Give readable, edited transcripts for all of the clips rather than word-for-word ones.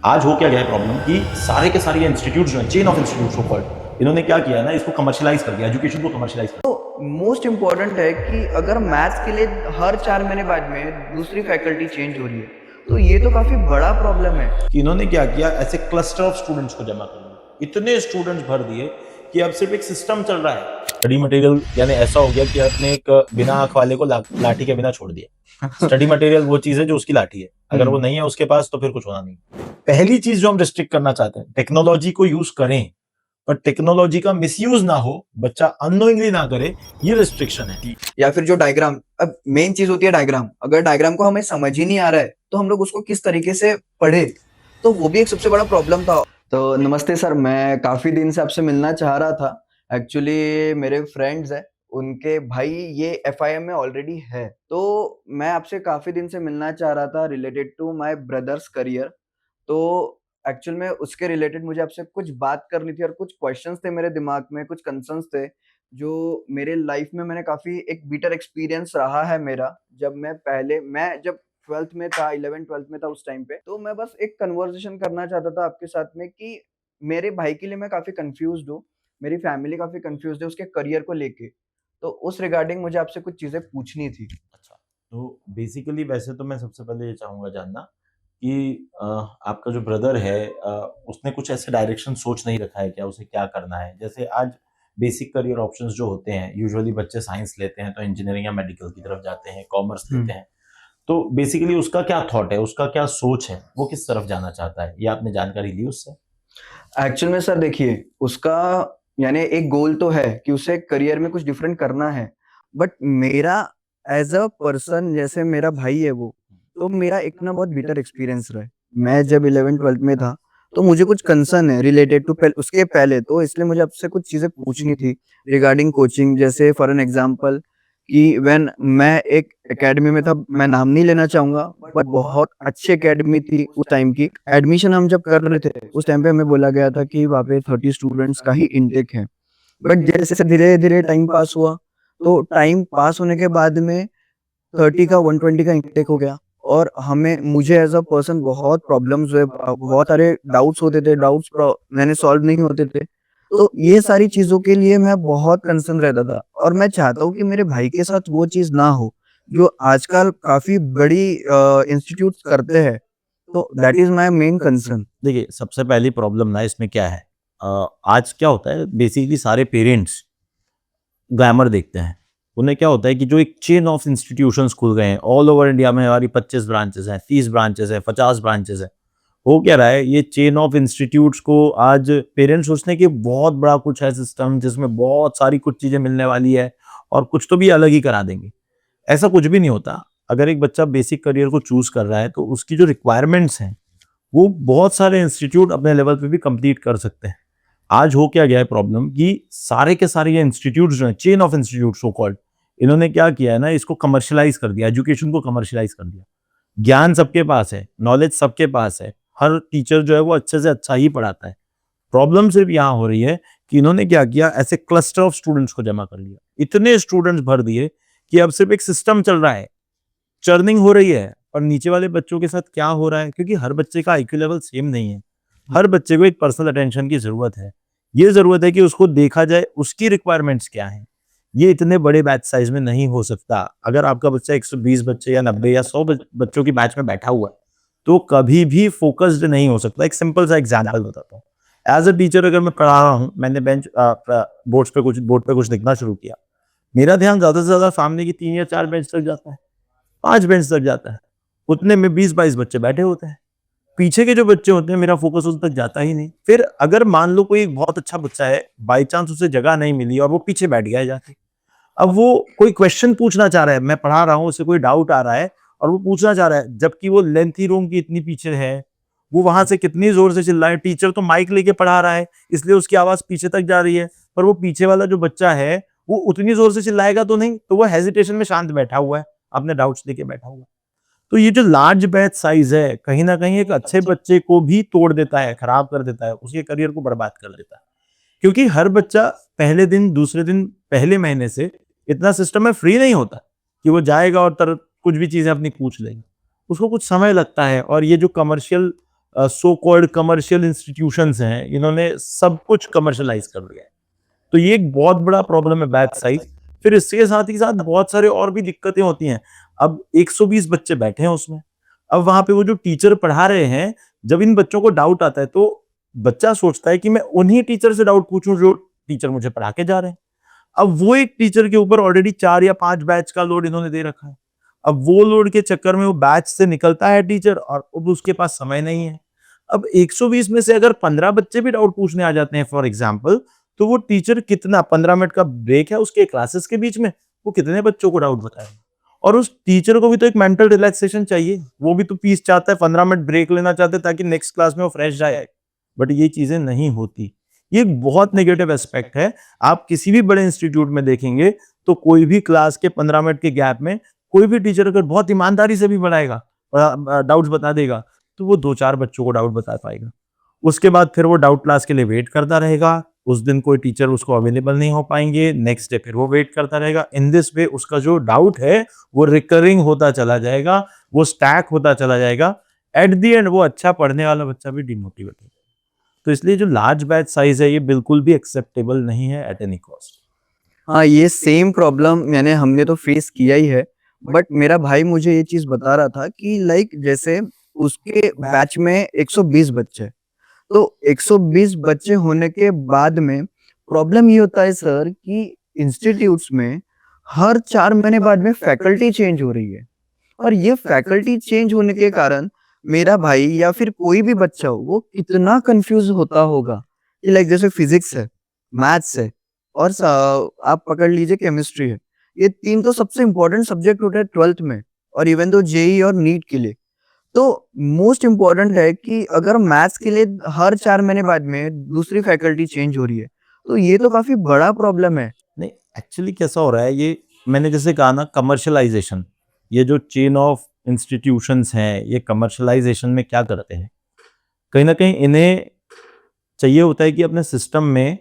आज हो क्या गया है प्रॉब्लम कि सारे के सारे इंस्टीट्यूट जो है, chain of institute so called, इन्होंने क्या किया है ना, इसको कमर्शियलाइज कर दिया, एजुकेशन को कमर्शियलाइज कर मोस्ट इम्पॉर्टेंट है कि अगर मैथ्स के लिए हर 4 महीने बाद में दूसरी फैकल्टी चेंज हो रही है, तो ये तो काफी बड़ा प्रॉब्लम है। दिया कि इन्होंने क्या किया, ऐसे क्लस्टर ऑफ स्टूडेंट्स को जमा कर लिया, इतने स्टूडेंट्स भर दिए कि अब सिर्फ एक सिस्टम चल रहा है। स्टडी मटेरियल यानी ऐसा हो गया कि आपने एक बिना आंख वाले को लाठी के बिना छोड़ दिया। स्टडी मटेरियल वो चीज है जो उसकी लाठी है, अगर वो नहीं है उसके पास तो फिर कुछ होना नहीं। पहली चीज जो हम रिस्ट्रिक्ट करना चाहते हैं, टेक्नोलॉजी को यूज करें पर टेक्नोलॉजी का मिसयूज ना हो, बच्चा अननोइंगली ना करे, ये रिस्ट्रिक्शन है। या फिर जो डायग्राम, अब मेन चीज होती है डायग्राम, अगर डायग्राम को हमें समझ ही नहीं आ रहा है तो हम लोग उसको किस तरीके से पढ़े, तो वो भी एक सबसे बड़ा प्रॉब्लम था। तो नमस्ते सर, मैं काफी दिन से आपसे मिलना चाह रहा था। एक्चुअली मेरे फ्रेंड्स हैं, उनके भाई ये एफआईएम में ऑलरेडी है, तो मैं आपसे काफी दिन से मिलना चाह रहा था related to my brother's career. तो एक्चुअल में उसके रिलेटेड मुझे आपसे कुछ बात करनी थी और कुछ क्वेश्चंस थे मेरे दिमाग में, कुछ कंसर्न्स थे जो मेरे लाइफ में मैंने काफी एक बीटर एक्सपीरियंस रहा है मेरा। मैं जब 12th में था, 11th 12th में था उस टाइम पे, तो मैं बस एक कन्वर्सेशन करना चाहता था आपके साथ में कि मेरे भाई के लिए मैं काफी कंफ्यूज्ड हूँ, मेरी फैमिली काफी कंफ्यूज्ड है उसके करियर को लेके, तो उस रिगार्डिंग मुझे आपसे कुछ चीजें पूछनी थी। अच्छा, तो बेसिकली वैसे तो मैं सबसे पहले ये चाहूंगा जानना कि आपका जो ब्रदर है, उसने कुछ ऐसे डायरेक्शन सोच नहीं रखा है क्या, उसे क्या करना है? जैसे आज बेसिक करियर ऑप्शंस जो होते हैं, यूजुअली बच्चे साइंस लेते हैं तो इंजीनियरिंग या मेडिकल की तरफ जाते हैं, कॉमर्स लेते हैं, तो बेसिकली उसका क्या थॉट है, उसका क्या सोच है, वो किस तरफ जाना चाहता है, ये आपने जानकारी ली उससे? एक्चुअल में सर देखिए, उसका यानी एक गोल तो है कि उसे करियर में कुछ डिफरेंट करना है, बट मेरा एज अ पर्सन, जैसे मेरा भाई है वो, तो मेरा एक ना बहुत बिटर एक्सपीरियंस रहा है। मैं जब 11th 12th में था, तो मुझे कुछ कंसर्न है रिलेटेड टू उसके पहले, तो इसलिए मुझे आपसे कुछ चीजें पूछनी थी रिगार्डिंग कोचिंग। जैसे फॉर एन एग्जांपल कि व्हेन मैं एक एकेडमी में था, मैं नाम नहीं लेना चाहूँगा, बट बहुत अच्छी एकेडमी थी उस टाइम की। एडमिशन हम जब कर रहे थे, उस टाइम पे हमें बोला गया था कि वहाँ पे 30 स्टूडेंट्स का ही इंटेक है। बट जैसे धीरे-धीरे टाइम पास हुआ, तो टाइम पास होने के बाद में 30 का 120 का इंटेक हो गया, और मुझे एज़ अ पर्सन बहुत प्रॉब्लम्स हुए, बहुत सारे डाउट्स होते थे, मैंने सॉल्व नहीं होते थे। तो ये सारी चीज़ों के लिए मैं बहुत कंसर्न रहता था, और मैं चाहता हूँ कि मेरे भाई के साथ वो चीज़ ना हो, जो आजकल काफ़ी बड़ी इंस्टीट्यूट्स करते हैं। तो that is my main concern. देखिए, सबसे पहली प्रॉब्लम ना इसमें क्या है, आज क्या होता है, बेसिकली सारे पेरेंट्स ग्लैमर देखते हैं। उन्हें क्या होता है कि जो एक चेन ऑफ इंस्टीट्यूशंस खुल गए हैं ऑल ओवर इंडिया में, हमारी 25 ब्रांचेस हैं, 30 ब्रांचेस हैं, 50 ब्रांचेस हैं। हो क्या रहा है, ये चेन ऑफ इंस्टीट्यूट्स को आज पेरेंट्स सोचते हैं कि बहुत बड़ा कुछ है सिस्टम, जिसमें बहुत सारी कुछ चीज़ें मिलने वाली है और कुछ तो भी अलग ही करा देंगे। ऐसा कुछ भी नहीं होता। अगर एक बच्चा बेसिक करियर को चूज़ कर रहा है, तो उसकी जो रिक्वायरमेंट्स हैं, वो बहुत सारे इंस्टीट्यूट अपने लेवल पे भी कंप्लीट कर सकते हैं। आज हो क्या गया है प्रॉब्लम कि सारे के सारे ये इंस्टीट्यूट जो हैं, chain of institute so called, इन्होंने क्या किया है ना, इसको कमर्शियलाइज कर दिया, एजुकेशन को कमर्शियलाइज कर दिया। ज्ञान सबके पास है, नॉलेज सबके पास है, हर टीचर जो है वो अच्छे से अच्छा ही पढ़ाता है। प्रॉब्लम सिर्फ यहाँ हो रही है कि इन्होंने क्या किया, ऐसे क्लस्टर ऑफ स्टूडेंट्स को जमा कर लिया, इतने स्टूडेंट्स भर दिए कि अब सिर्फ एक सिस्टम चल रहा है, चर्निंग हो रही है। और नीचे वाले बच्चों के साथ क्या हो रहा है, क्योंकि हर बच्चे का आईक्यू लेवल सेम नहीं है, हर बच्चे को एक पर्सनल अटेंशन की जरूरत है। ये जरूरत है कि उसको देखा जाए उसकी रिक्वायरमेंट्स क्या हैं। ये इतने बड़े बैच साइज में नहीं हो सकता। अगर आपका बच्चा 120 बच्चे या 90 या 100 बच्चों की बैच में बैठा हुआ है, तो कभी भी फोकस्ड नहीं हो सकता। एक सिंपल सा एग्जाम्पल बताता हूँ। एज अ टीचर अगर मैं पढ़ा रहा हूँ, मैंने बोर्ड पे कुछ लिखना शुरू किया, मेरा ध्यान ज्यादा से ज्यादा सामने की 3 या 4 बेंच तक जाता है, 5 बेंच तक जाता है। उतने में 20-22 बच्चे बैठे होते हैं। पीछे के जो बच्चे होते हैं, मेरा फोकस उन तक जाता ही नहीं। फिर अगर मान लो कोई एक बहुत अच्छा बच्चा है, बाय चांस उसे जगह नहीं मिली और वो पीछे बैठ गया है जाके। अब वो कोई क्वेश्चन पूछना चाह रहा है, मैं पढ़ा रहा हूँ, उसे कोई डाउट आ रहा है और वो पूछना चाह रहा है, जबकि वो लेंथ ही रूम की इतनी पीछे है, वो वहां से कितनी जोर से चिल्लाए, टीचर तो माइक लेके पढ़ा रहा है, इसलिए उसकी आवाज पीछे तक जा रही है, पर वो पीछे वाला जो बच्चा है, वो उतनी जोर से चिल्लाएगा तो नहीं, तो वो हेजिटेशन में शांत बैठा हुआ है, अपने डाउट्स लेके बैठा हुआ है। तो ये जो लार्ज बैच साइज है, कहीं ना कहीं एक अच्छे बच्चे को भी तोड़ देता है, खराब कर देता है, उसके करियर को बर्बाद कर देता है। क्योंकि हर बच्चा पहले दिन, दूसरे दिन, पहले महीने से इतना सिस्टम में फ्री नहीं होता कि वो जाएगा और कुछ भी चीजें अपनी पूछ लेगा। उसको कुछ समय लगता है। और ये जो commercial so called commercial institutions हैं, इन्होंने सब कुछ कमर्शलाइज कर दिया है। तो ये एक बहुत बड़ा प्रॉब्लम है बैच साइज। फिर इसके साथ ही साथ बहुत सारे और भी दिक्कतें होती हैं। अब 120 बच्चे बैठे हैं उसमें, अब वहां पे वो जो टीचर पढ़ा रहे हैं, जब इन बच्चों को डाउट आता है तो बच्चा सोचता है कि मैं उन्हीं टीचर से डाउट पूछूं जो टीचर मुझे पढ़ा के जा रहे हैं। अब वो एक टीचर के ऊपर ऑलरेडी 4 या 5 बैच का लोड इन्होंने दे रखा है। अब वो लोड के चक्कर में वो बैच से निकलता है टीचर और अब उसके पास समय नहीं है। अब 120 में से अगर 15 बच्चे भी डाउट पूछने आ जाते हैं फॉर एग्जांपल, तो वो टीचर कितना 15 मिनट का ब्रेक है उसके क्लासेस के बीच में, वो कितने बच्चों को डाउट बताएगा? और उस टीचर को भी तो एक मेंटल रिलैक्सेशन चाहिए, वो भी तो पीस चाहता है, 15 मिनट ब्रेक लेना चाहता है ताकि नेक्स्ट क्लास में वो फ्रेश जाए। बट ये चीजें नहीं होती। ये एक बहुत नेगेटिव एस्पेक्ट है। आप किसी भी बड़े इंस्टीट्यूट में देखेंगे तो कोई भी क्लास के 15 मिनट के गैप में कोई भी टीचर अगर बहुत ईमानदारी से भी पढ़ाएगा, डाउट्स बता देगा, तो वो 2-4 बच्चों को डाउट बता पाएगा। उसके बाद फिर वो डाउट क्लास के लिए वेट करता रहेगा। उस दिन कोई टीचर उसको अवेलेबल नहीं हो पाएंगे, नेक्स्ट डे फिर वो वेट करता रहेगा। इन दिस वे उसका जो डाउट है वो रिकरिंग होता चला जाएगा, वो स्टैक होता चला जाएगा। एट द एंड वो अच्छा पढ़ने वाला बच्चा भी डिमोटिवेट हो। तो इसलिए जो लार्ज बैच साइज है ये बिल्कुल भी एक्सेप्टेबल नहीं है एट एनी कॉस्ट। हाँ, ये सेम प्रॉब्लम यानी हमने तो फेस किया ही है। बट मेरा भाई मुझे ये चीज बता रहा था कि लाइक जैसे उसके बैच में 120 बच्चे, तो 120 बच्चे होने के बाद में प्रॉब्लम ये होता है सर कि इंस्टीट्यूट्स में हर 4 महीने बाद में फैकल्टी चेंज हो रही है। और ये फैकल्टी चेंज होने के कारण मेरा भाई या फिर कोई भी बच्चा हो वो कितना कंफ्यूज होता होगा कि लाइक जैसे फिजिक्स है, मैथ्स है और आप पकड़ लीजिए केमिस्ट्री है। ये 3 तो सबसे इंपॉर्टेंट सब्जेक्ट होते हैं 12th में, और इवन तो जेई और नीट के लिए तो मोस्ट इम्पोर्टेंट है कि अगर मैथ्स के लिए हर 4 महीने बाद में दूसरी फैकल्टी चेंज हो रही है, तो ये तो काफी बड़ा प्रॉब्लम है। नहीं, एक्चुअली कैसा हो रहा है, ये मैंने जैसे कहा ना, कमर्शलाइजेशन, ये जो चेन ऑफ इंस्टीट्यूशंस हैं ये कमर्शलाइजेशन में क्या करते हैं, कहीं ना कहीं इन्हें चाहिए होता है कि अपने सिस्टम में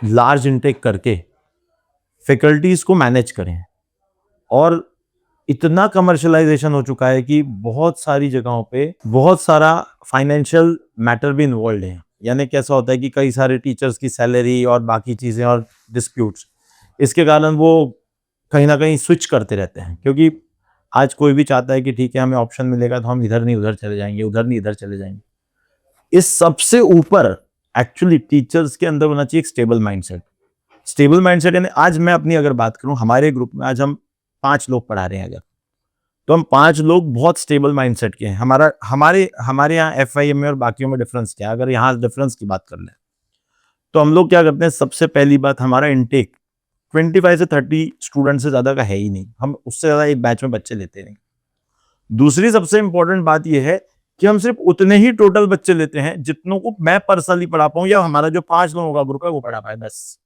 लार्ज इनटेक करके फैकल्टीज को मैनेज करें। और इतना कमर्शलाइजेशन हो चुका है कि बहुत सारी जगहों पे बहुत सारा फाइनेंशियल मैटर भी इन्वॉल्व है। यानी कैसा होता है कि कई सारे टीचर्स की सैलरी और बाकी चीज़ें और डिस्प्यूट्स, इसके कारण वो कहीं ना कहीं स्विच करते रहते हैं। क्योंकि आज कोई भी चाहता है कि ठीक है हमें ऑप्शन मिलेगा तो हम इधर नहीं उधर चले जाएंगे, उधर नहीं इधर चले जाएंगे। इस सबसे ऊपर एक्चुअली टीचर्स के अंदर होना चाहिए एक स्टेबल माइंडसेट। स्टेबल माइंडसेट यानी आज मैं अपनी अगर बात करूं, हमारे ग्रुप में आज हम 5 लोग पढ़ा रहे हैं अगर, तो हम 5 लोग बहुत स्टेबल माइंडसेट के हैं। हमारे यहाँ एफआईएम में और बाकियों में डिफरेंस क्या है, अगर यहाँ डिफरेंस की बात कर लें तो हम लोग क्या करते हैं, सबसे पहली बात हमारा इनटेक 25 से 30 स्टूडेंट से ज्यादा का है ही नहीं, हम उससे ज्यादा एक बैच में बच्चे लेते नहीं। दूसरी सबसे इंपॉर्टेंट बात यह है कि हम सिर्फ उतने ही टोटल बच्चे लेते हैं जितनों को मैं पर्सनली पढ़ा पाऊं या हमारा जो 5 लोगों का ग्रुप है वो पढ़ा पाए, बस।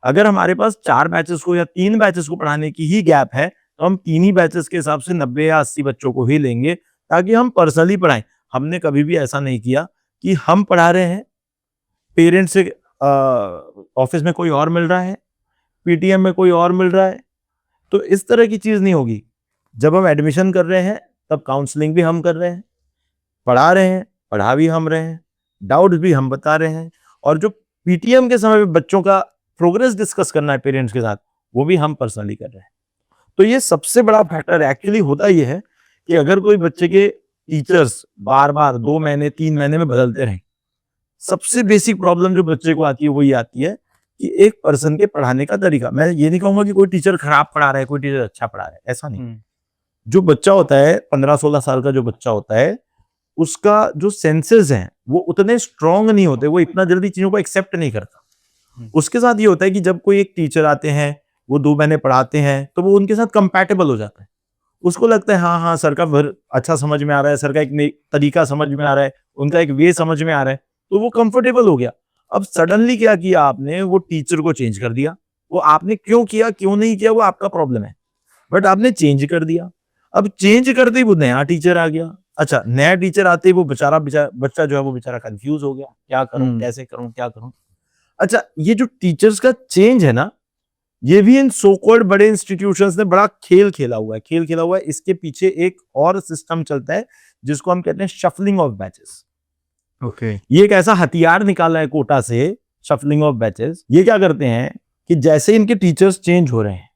अगर हमारे पास 4 बैचेस को या 3 बैचेस को पढ़ाने की ही गैप है तो हम 3 ही बैचेस के हिसाब से 90 या 80 बच्चों को ही लेंगे ताकि हम पर्सनली पढ़ाएं। हमने कभी भी ऐसा नहीं किया कि हम पढ़ा रहे हैं, पेरेंट्स से ऑफिस में कोई और मिल रहा है, पीटीएम में कोई और मिल रहा है, तो इस तरह की चीज नहीं होगी। जब हम एडमिशन कर रहे हैं तब काउंसलिंग भी हम कर रहे हैं, पढ़ा रहे हैं, पढ़ा भी हम रहे हैं, डाउट्स भी हम बता रहे हैं, और जो पीटीएम के समय पे बच्चों का प्रोग्रेस डिस्कस करना है पेरेंट्स के साथ वो भी हम पर्सनली कर रहे हैं। तो ये सबसे बड़ा फैक्टर एक्चुअली होता ये है कि अगर कोई बच्चे के टीचर्स बार बार 2 महीने 3 महीने में बदलते रहें, सबसे बेसिक प्रॉब्लम जो बच्चे को आती है वो ये आती है कि एक पर्सन के पढ़ाने का तरीका। मैं ये नहीं कहूंगा कि कोई टीचर खराब पढ़ा रहा है, कोई टीचर अच्छा पढ़ा रहा है, ऐसा नहीं। जो बच्चा होता है 15-16 साल का जो बच्चा होता है, उसका जो सेंसेस हैं वो उतने स्ट्रांग नहीं होते, वो इतना जल्दी चीजों को एक्सेप्ट नहीं करता। उसके साथ ये होता है कि जब कोई एक टीचर आते हैं, वो 2 महीने पढ़ाते हैं, तो वो उनके साथ कंपैटिबल हो जाता है। उसको लगता है हाँ सर का अच्छा समझ में आ रहा है, सर का एक तरीका समझ में आ रहा है, उनका एक वे समझ में आ रहा है, तो वो कंफर्टेबल हो गया। अब सडनली क्या किया आपने, वो टीचर को चेंज कर दिया। वो आपने क्यों किया क्यों नहीं किया वो आपका प्रॉब्लम है, बट आपने चेंज कर दिया। अब चेंज करते ही वो नया टीचर आ गया। अच्छा, नया टीचर आते ही वो बच्चा जो है वो बेचारा कंफ्यूज हो गया, क्या करूं, कैसे करूं, क्या करूं। अच्छा, ये जो टीचर्स का चेंज है ना, ये भी इन सो कॉल्ड बड़े इंस्टीट्यूशंस ने बड़ा खेल खेला हुआ है। इसके पीछे एक और सिस्टम चलता है जिसको हम कहते हैं शफलिंग ऑफ बैचेस। ओके। ये एक ऐसा हथियार निकाला है कोटा से, शफलिंग ऑफ बैचेस। ये क्या करते हैं कि जैसे इनके टीचर्स चेंज हो रहे हैं,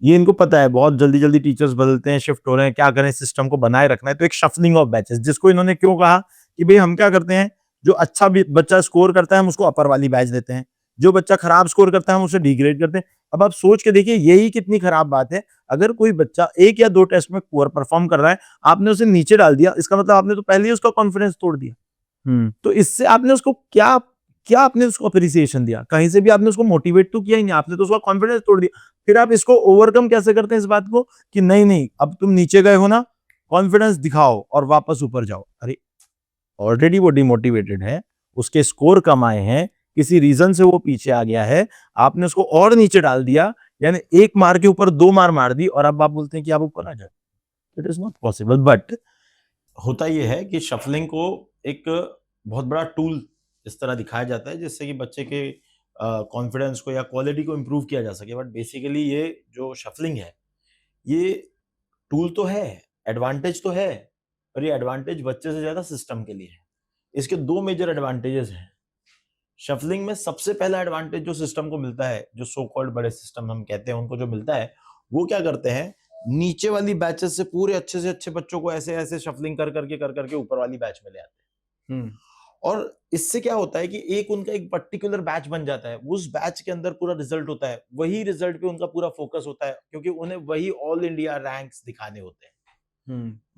ये इनको पता है बहुत जल्दी जल्दी टीचर्स बदलते हैं, शिफ्ट हो रहे हैं, क्या करें, सिस्टम को बनाए रखना है, तो एक शफलिंग ऑफ बैचेस, जिसको इन्होंने क्यों कहा कि भाई हम क्या करते हैं, जो अच्छा बच्चा स्कोर करता है हम उसको अपर वाली बैच देते हैं, जो बच्चा खराब स्कोर करता है हम उसे डिग्रेड करते हैं। अब आप सोच के देखिए यही कितनी खराब बात है। अगर कोई बच्चा 1 या 2 टेस्ट में पुअर परफॉर्म कर रहा है, आपने उसे नीचे डाल दिया, इसका मतलब आपने तो पहले ही उसका कॉन्फिडेंस तोड़ दिया। तो इससे आपने उसको क्या क्या आपने उसको अप्रिसिएशन दिया, कहीं से भी आपने उसको मोटिवेट तो किया ही नहीं, आपने तो उसका कॉन्फिडेंस तोड़ दिया। फिर आप इसको ओवरकम कैसे करते हैं इस बात को कि नहीं नहीं अब तुम नीचे गए हो ना, कॉन्फिडेंस दिखाओ और वापस ऊपर जाओ। अरे ऑलरेडी वो डिमोटिवेटेड है, उसके स्कोर कम आए हैं, किसी रीजन से वो पीछे आ गया है, आपने उसको और नीचे डाल दिया, यानी 1 मार के ऊपर 2 मार मार दी और अब आप बोलते हैं कि आप ऊपर आ जाए। It is not possible. But होता यह है कि शफलिंग को एक बहुत बड़ा टूल इस तरह दिखाया जाता है जिससे कि बच्चे के कॉन्फिडेंस को या क्वालिटी को इम्प्रूव किया जा सके। बट बेसिकली ये जो शफलिंग है, ये टूल तो है, एडवांटेज तो है, पर ये एडवांटेज बच्चे से ज्यादा सिस्टम के लिए है। इसके 2 मेजर एडवांटेजेस हैं। शफलिंग में सबसे पहला एडवांटेज जो सिस्टम को मिलता है, जो सो कॉल्ड बड़े सिस्टम हम कहते हैं उनको जो मिलता है, वो क्या करते हैं, नीचे वाली बैचेस से पूरे अच्छे से अच्छे बच्चों को ऐसे ऐसे शफलिंग कर करके ऊपर वाली बैच में ले आते हैं। और इससे क्या होता है कि एक उनका एक पर्टिकुलर बैच बन जाता है, उस बैच के अंदर पूरा रिजल्ट होता है, वही रिजल्ट पे उनका पूरा फोकस होता है, क्योंकि उन्हें वही ऑल इंडिया रैंक्स दिखाने होते हैं।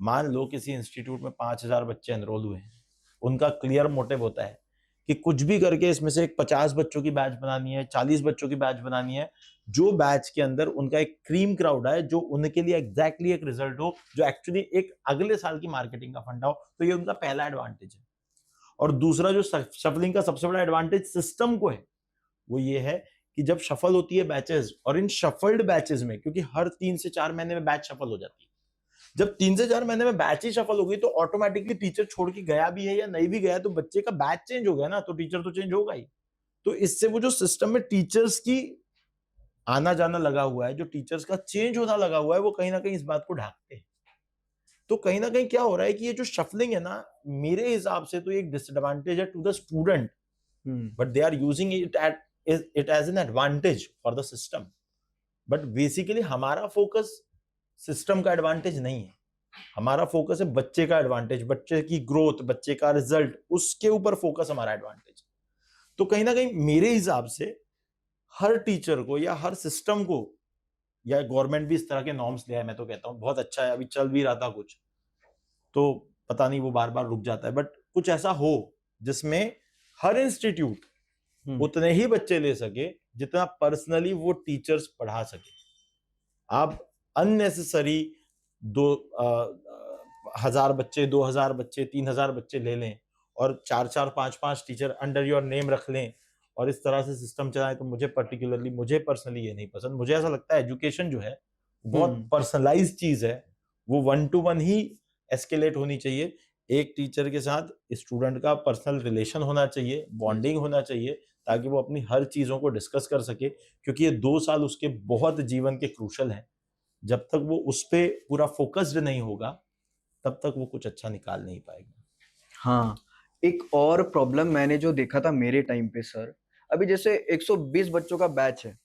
मान लो किसी इंस्टीट्यूट में 5,000 बच्चे एनरोल हुए हैं, उनका क्लियर मोटिव होता है कि कुछ भी करके इसमें से एक 50 बच्चों की बैच बनानी है, 40 बच्चों की बैच बनानी है, जो बैच के अंदर उनका एक क्रीम क्राउड है, जो उनके लिए एग्जैक्टली एक रिजल्ट हो, जो एक्चुअली एक अगले साल की मार्केटिंग का फंडा हो। तो ये उनका पहला एडवांटेज है। और दूसरा जो शफलिंग का सबसे बड़ा एडवांटेज सिस्टम को है, वो ये है कि जब शफल होती है बैचेस, और इन शफल्ड बैचेस में, क्योंकि हर 3 से 4 महीने में बैच शफल हो जाती है, जब 3 से 4 महीने में बैच ही शफल हो गई तो ऑटोमेटिकली टीचर छोड़ के गया भी है या नहीं भी गया, तो बच्चे का बैच चेंज हो गया ना, तो टीचर तो चेंज होगा ही। तो इससे वो जो सिस्टम में टीचर्स की आना जाना लगा हुआ है, जो टीचर्स का चेंज होना लगा हुआ है, वो कहीं ना कहीं इस बात को ढांकते हैं। तो कहीं ना कहीं क्या हो रहा है कि ये जो शफलिंग है ना, मेरे हिसाब से तो एक डिसएडवांटेज है to the student, but they are using it as an advantage for the system. But basically हमारा फोकस सिस्टम का एडवांटेज नहीं है, हमारा फोकस है बच्चे का एडवांटेज, बच्चे की ग्रोथ, बच्चे का रिजल्ट, उसके ऊपर फोकस हमारा एडवांटेज। तो कहीं ना कहीं मेरे हिसाब से हर टीचर को या हर सिस्टम को, या गवर्नमेंट भी इस तरह के नॉर्म्स ले आए, मैं तो कहता हूँ बहुत अच्छा है, अभी चल भी रहा था कुछ, तो पता नहीं वो बार बार रुक जाता है, बट कुछ ऐसा हो जिसमें हर इंस्टीट्यूट उतने ही बच्चे ले सके जितना पर्सनली वो टीचर्स पढ़ा सके। आप अननेसेसरी 2,000 बच्चे, 2,000 बच्चे, 3,000 बच्चे ले लें और 4-4, 5-5 टीचर अंडर योर नेम रख लें और इस तरह से सिस्टम चलाएं, तो मुझे पर्सनली ये नहीं पसंद। मुझे ऐसा लगता है एजुकेशन जो है बहुत पर्सनलाइज चीज है, वो 1 to 1 ही एस्केलेट होनी चाहिए। एक टीचर के साथ स्टूडेंट का पर्सनल रिलेशन होना चाहिए, बॉन्डिंग होना चाहिए, ताकि वो अपनी हर चीजों को डिस्कस कर सके, क्योंकि ये 2 साल उसके बहुत जीवन के क्रूशल हैं। जब तक वो उस पे पूरा फोकस्ड नहीं होगा, तब तक वो कुछ अच्छा निकाल नहीं पाएगा। हाँ, एक और प्रॉब्लम मैंने जो देखा था मेरे टाइम पे सर, अभी जैसे 120 बच्चों का बैच है,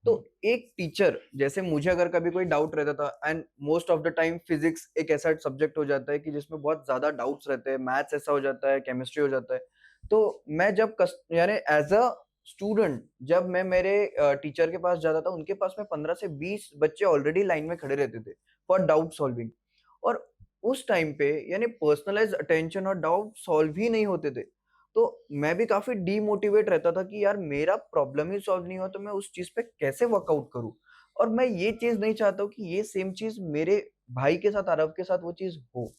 तो एक टीचर, जैसे मुझे अगर कभी कोई डाउट रहता था, and most of the time physics एक ऐसा सब्जेक्ट हो जाता है कि जिसमें बहुत ज्यादा डाउट्स रहते हैं, मैथ्स ऐसा हो जाता है, केमिस्ट्री हो जाता है, तो मैं जब यानी एज अ स्टूडेंट जब मैं मेरे टीचर के पास जाता था, उनके पास में 15 से 20 बच्चे ऑलरेडी लाइन में खड़े रहते थे फॉर डाउट सॉल्विंग, और उस टाइम पे यानी पर्सनलाइज अटेंशन और डाउट सॉल्व ही नहीं होते थे। तो मैं भी काफी डीमोटिवेट रहता था कि यार मेरा प्रॉब्लम ही सॉल्व नहीं हुआ, तो मैं उस चीज पे कैसे वर्कआउट करूं, और मैं ये चीज नहीं चाहता हूँ कि ये सेम चीज मेरे भाई के साथ, आरव के साथ वो चीज हो।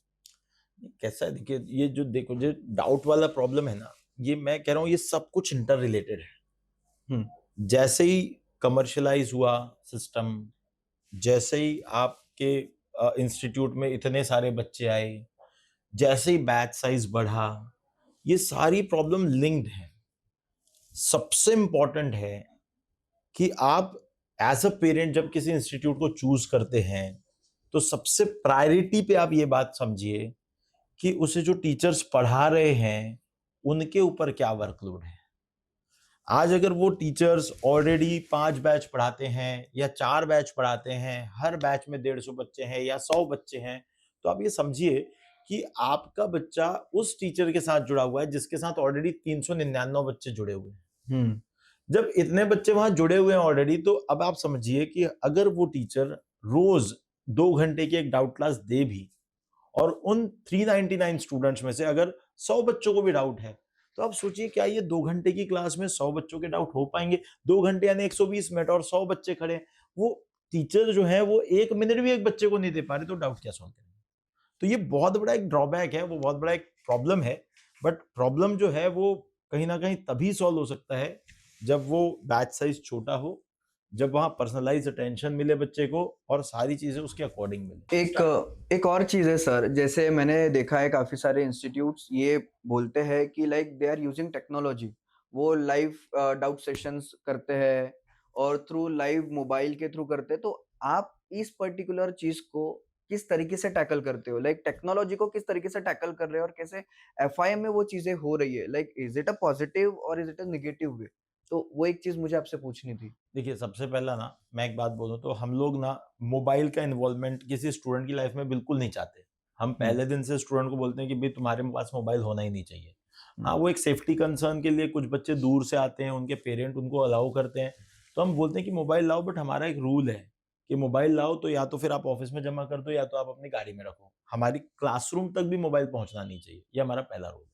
कैसा है, देखिए ये जो देखो जो डाउट वाला प्रॉब्लम है ना, ये मैं कह रहा हूँ ये सब कुछ इंटर रिलेटेड है। जैसे ही कमर्शलाइज हुआ सिस्टम, जैसे ही आपके इंस्टीट्यूट में इतने सारे बच्चे आए, जैसे ही बैच साइज बढ़ा, ये सारी प्रॉब्लम लिंक्ड है। सबसे इंपॉर्टेंट है कि आप एज अ पेरेंट जब किसी इंस्टीट्यूट को चूज करते हैं, तो सबसे प्रायोरिटी पे आप ये बात समझिए कि उसे जो टीचर्स पढ़ा रहे हैं उनके ऊपर क्या वर्कलोड है। आज अगर वो टीचर्स ऑलरेडी 5 बैच पढ़ाते हैं या 4 बैच पढ़ाते हैं, हर बैच में 150 बच्चे हैं या 100 बच्चे हैं, तो आप ये समझिए कि आपका बच्चा उस टीचर के साथ जुड़ा हुआ है जिसके साथ ऑलरेडी 399 बच्चे जुड़े हुए हैं। हम्म जब इतने बच्चे वहां जुड़े हुए हैं ऑलरेडी, तो अब आप समझिए कि अगर वो टीचर रोज 2 घंटे की एक डाउट क्लास दे भी और उन 399 स्टूडेंट्स में से अगर 100 बच्चों को भी डाउट है, तो आप सोचिए क्या ये 2 घंटे की क्लास में 100 बच्चों के डाउट हो पाएंगे? 2 घंटे यानी 120 मिनट और 100 बच्चे खड़े हैं। वो टीचर जो है वो 1 मिनट भी एक बच्चे को नहीं दे पा रहे, तो डाउट क्या सॉल्व करेंगे? तो ये बहुत बड़ा एक ड्रॉबैक है, वो बहुत बड़ा एक प्रॉब्लम है। बट प्रॉब्लम जो है वो कहीं न कहीं तभी सॉल्व हो सकता है जब वो बैच साइज़ छोटा हो, जब वहाँ पर्सनलाइज़्ड अटेंशन मिले बच्चे को और सारी चीज़ें उसके अकॉर्डिंग मिले। एक और चीज है सर, जैसे मैंने देखा है काफी सारे इंस्टीट्यूट्स ये बोलते हैं कि like they are using technology. वो लाइव डाउट सेशंस करते हैं और थ्रू लाइव मोबाइल के थ्रू करते हैं। तो आप इस पर्टिकुलर चीज को किस तरीके से टैकल करते हो? लाइक टेक्नोलॉजी को किस तरीके से टैकल कर रहे हो और कैसे एफआईएम में वो चीजें हो रही है? Like is it a positive और is it a negative way? तो वो एक चीज मुझे आपसे पूछनी थी। देखिए, सबसे पहला ना मैं एक बात बोलूँ तो हम लोग ना मोबाइल का इन्वॉल्वमेंट किसी स्टूडेंट की लाइफ में बिल्कुल नहीं चाहते। हम पहले दिन से स्टूडेंट को बोलते हैं कि भाई तुम्हारे पास मोबाइल होना ही नहीं चाहिए। हाँ, वो एक सेफ्टी कंसर्न के लिए कुछ बच्चे दूर से आते हैं, उनके पेरेंट उनको अलाउ करते हैं, तो हम बोलते हैं कि मोबाइल लाओ, बट हमारा एक रूल है कि मोबाइल लाओ तो या तो फिर आप ऑफिस में जमा कर दो या तो आप अपनी गाड़ी में रखो। हमारी क्लासरूम तक भी मोबाइल पहुंचना नहीं चाहिए, ये हमारा पहला रूल है।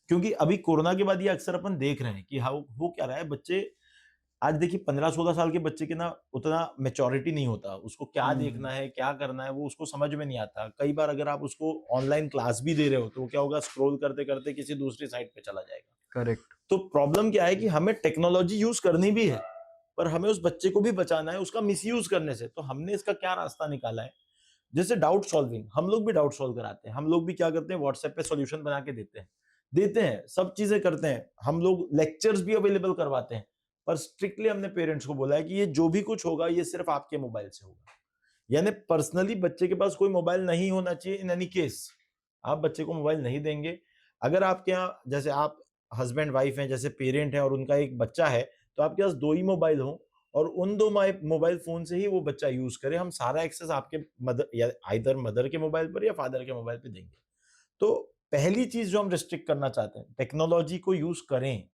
क्योंकि अभी कोरोना के बाद ये अक्सर अपन देख रहे हैं कि हाँ हो क्या रहा है, बच्चे आज देखिए 15-16 साल के बच्चे के ना उतना मैच्योरिटी नहीं होता। उसको क्या देखना है, क्या करना है, वो उसको समझ में नहीं आता। कई बार अगर आप उसको ऑनलाइन क्लास भी दे रहे हो, तो वो क्या होगा, स्क्रॉल करते-करते किसी दूसरी साइट पे चला जाएगा। करेक्ट। तो प्रॉब्लम क्या है कि हमें टेक्नोलॉजी यूज़ करनी भी है, पर हमें उस बच्चे को भी बचाना है उसका मिसयूज़ करने से। तो हमने इसका क्या रास्ता निकाला है, जैसे डाउट सॉल्विंग, हम लोग भी डाउट सॉल्व कराते हैं। हम लोग भी क्या करते हैं, व्हाट्सएप पे सॉल्यूशन बना के देते हैं, सब चीज़ें करते हैं। हम लोग लेक्चर्स भी अवेलेबल करवाते हैं। पर स्ट्रिक्टली हमने पेरेंट्स को बोला है कि ये जो भी कुछ होगा ये सिर्फ आपके मोबाइल से होगा। यानी पर्सनली बच्चे के पास कोई मोबाइल नहीं होना चाहिए इन एनी केस। आप बच्चे को मोबाइल नहीं देंगे। अगर आपके यहाँ जैसे आप हस्बैंड वाइफ हैं, जैसे पेरेंट हैं और उनका एक बच्चा है, तो आपके पास 2 ही मोबाइल हों और उन 2 मोबाइल फ़ोन से ही वो बच्चा यूज़ करे। हम सारा एक्सेस आपके मदर या आइदर मदर के मोबाइल पर या फादर के मोबाइल पे देंगे। तो पहली चीज़ जो हम रिस्ट्रिक्ट करना चाहते हैं, टेक्नोलॉजी को यूज़ करें,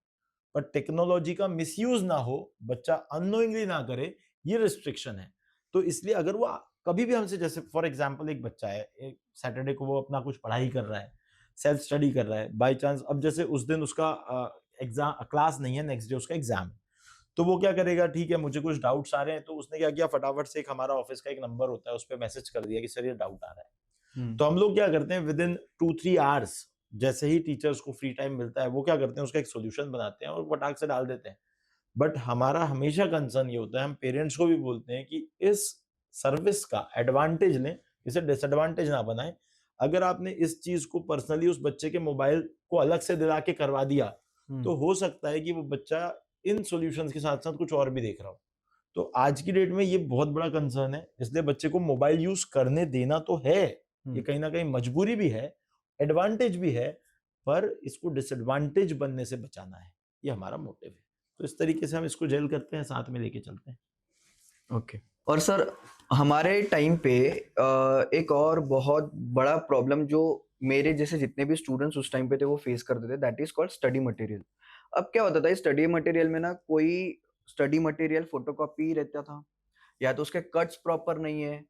पर टेक्नोलॉजी का मिसयूज ना हो, बच्चा अननोइंगली ना करे, ये रिस्ट्रिक्शन है। तो इसलिए अगर वो कभी भी हमसे, जैसे फॉर एग्जांपल एक बच्चा है, एक सैटरडे को वो अपना कुछ पढ़ाई कर रहा है, सेल्फ स्टडी कर रहा है, बाय चांस अब जैसे उस दिन उसका एग्जाम क्लास नहीं है, नेक्स्ट डे उसका एग्जाम है, तो वो क्या करेगा, ठीक है मुझे कुछ डाउट्स आ रहे हैं, तो उसने क्या किया, फटाफट से एक हमारा ऑफिस का एक नंबर होता है, उस पे मैसेज कर दिया कि सर ये डाउट आ रहा है। तो हम लोग क्या करते हैं, विद इन 2-3 आवर्स जैसे ही टीचर्स को फ्री टाइम मिलता है, वो क्या करते हैं, उसका एक सॉल्यूशन बनाते हैं और फटाक से डाल देते हैं। बट हमारा हमेशा कंसर्न ये होता है, हम पेरेंट्स को भी बोलते हैं कि इस सर्विस का एडवांटेज लें, इसे डिसएडवांटेज ना बनाएं। अगर आपने इस चीज को पर्सनली उस बच्चे के मोबाइल को अलग से दिला के करवा दिया, तो हो सकता है कि वो बच्चा इन सॉल्यूशंस के साथ साथ कुछ और भी देख रहा हो। तो आज की डेट में ये बहुत बड़ा कंसर्न है, इसलिए बच्चे को मोबाइल यूज करने देना तो है, ये कहीं ना कहीं मजबूरी भी है, एडवांटेज भी है, पर इसको डिसएडवांटेज बनने से बचाना है, ये हमारा मोटिव है। तो इस तरीके से हम इसको जेल करते हैं, साथ में लेके चलते हैं। ओके। और सर हमारे टाइम पे एक और बहुत बड़ा प्रॉब्लम जो मेरे जैसे जितने भी स्टूडेंट्स उस टाइम पे थे वो फेस करते थे, that is called study material. अब क्या होता था, इस स्टडी मटेरियल में ना कोई स्टडी मटेरियल फोटोकॉपी रहता था, या तो उसके कट्स प्रॉपर नहीं है,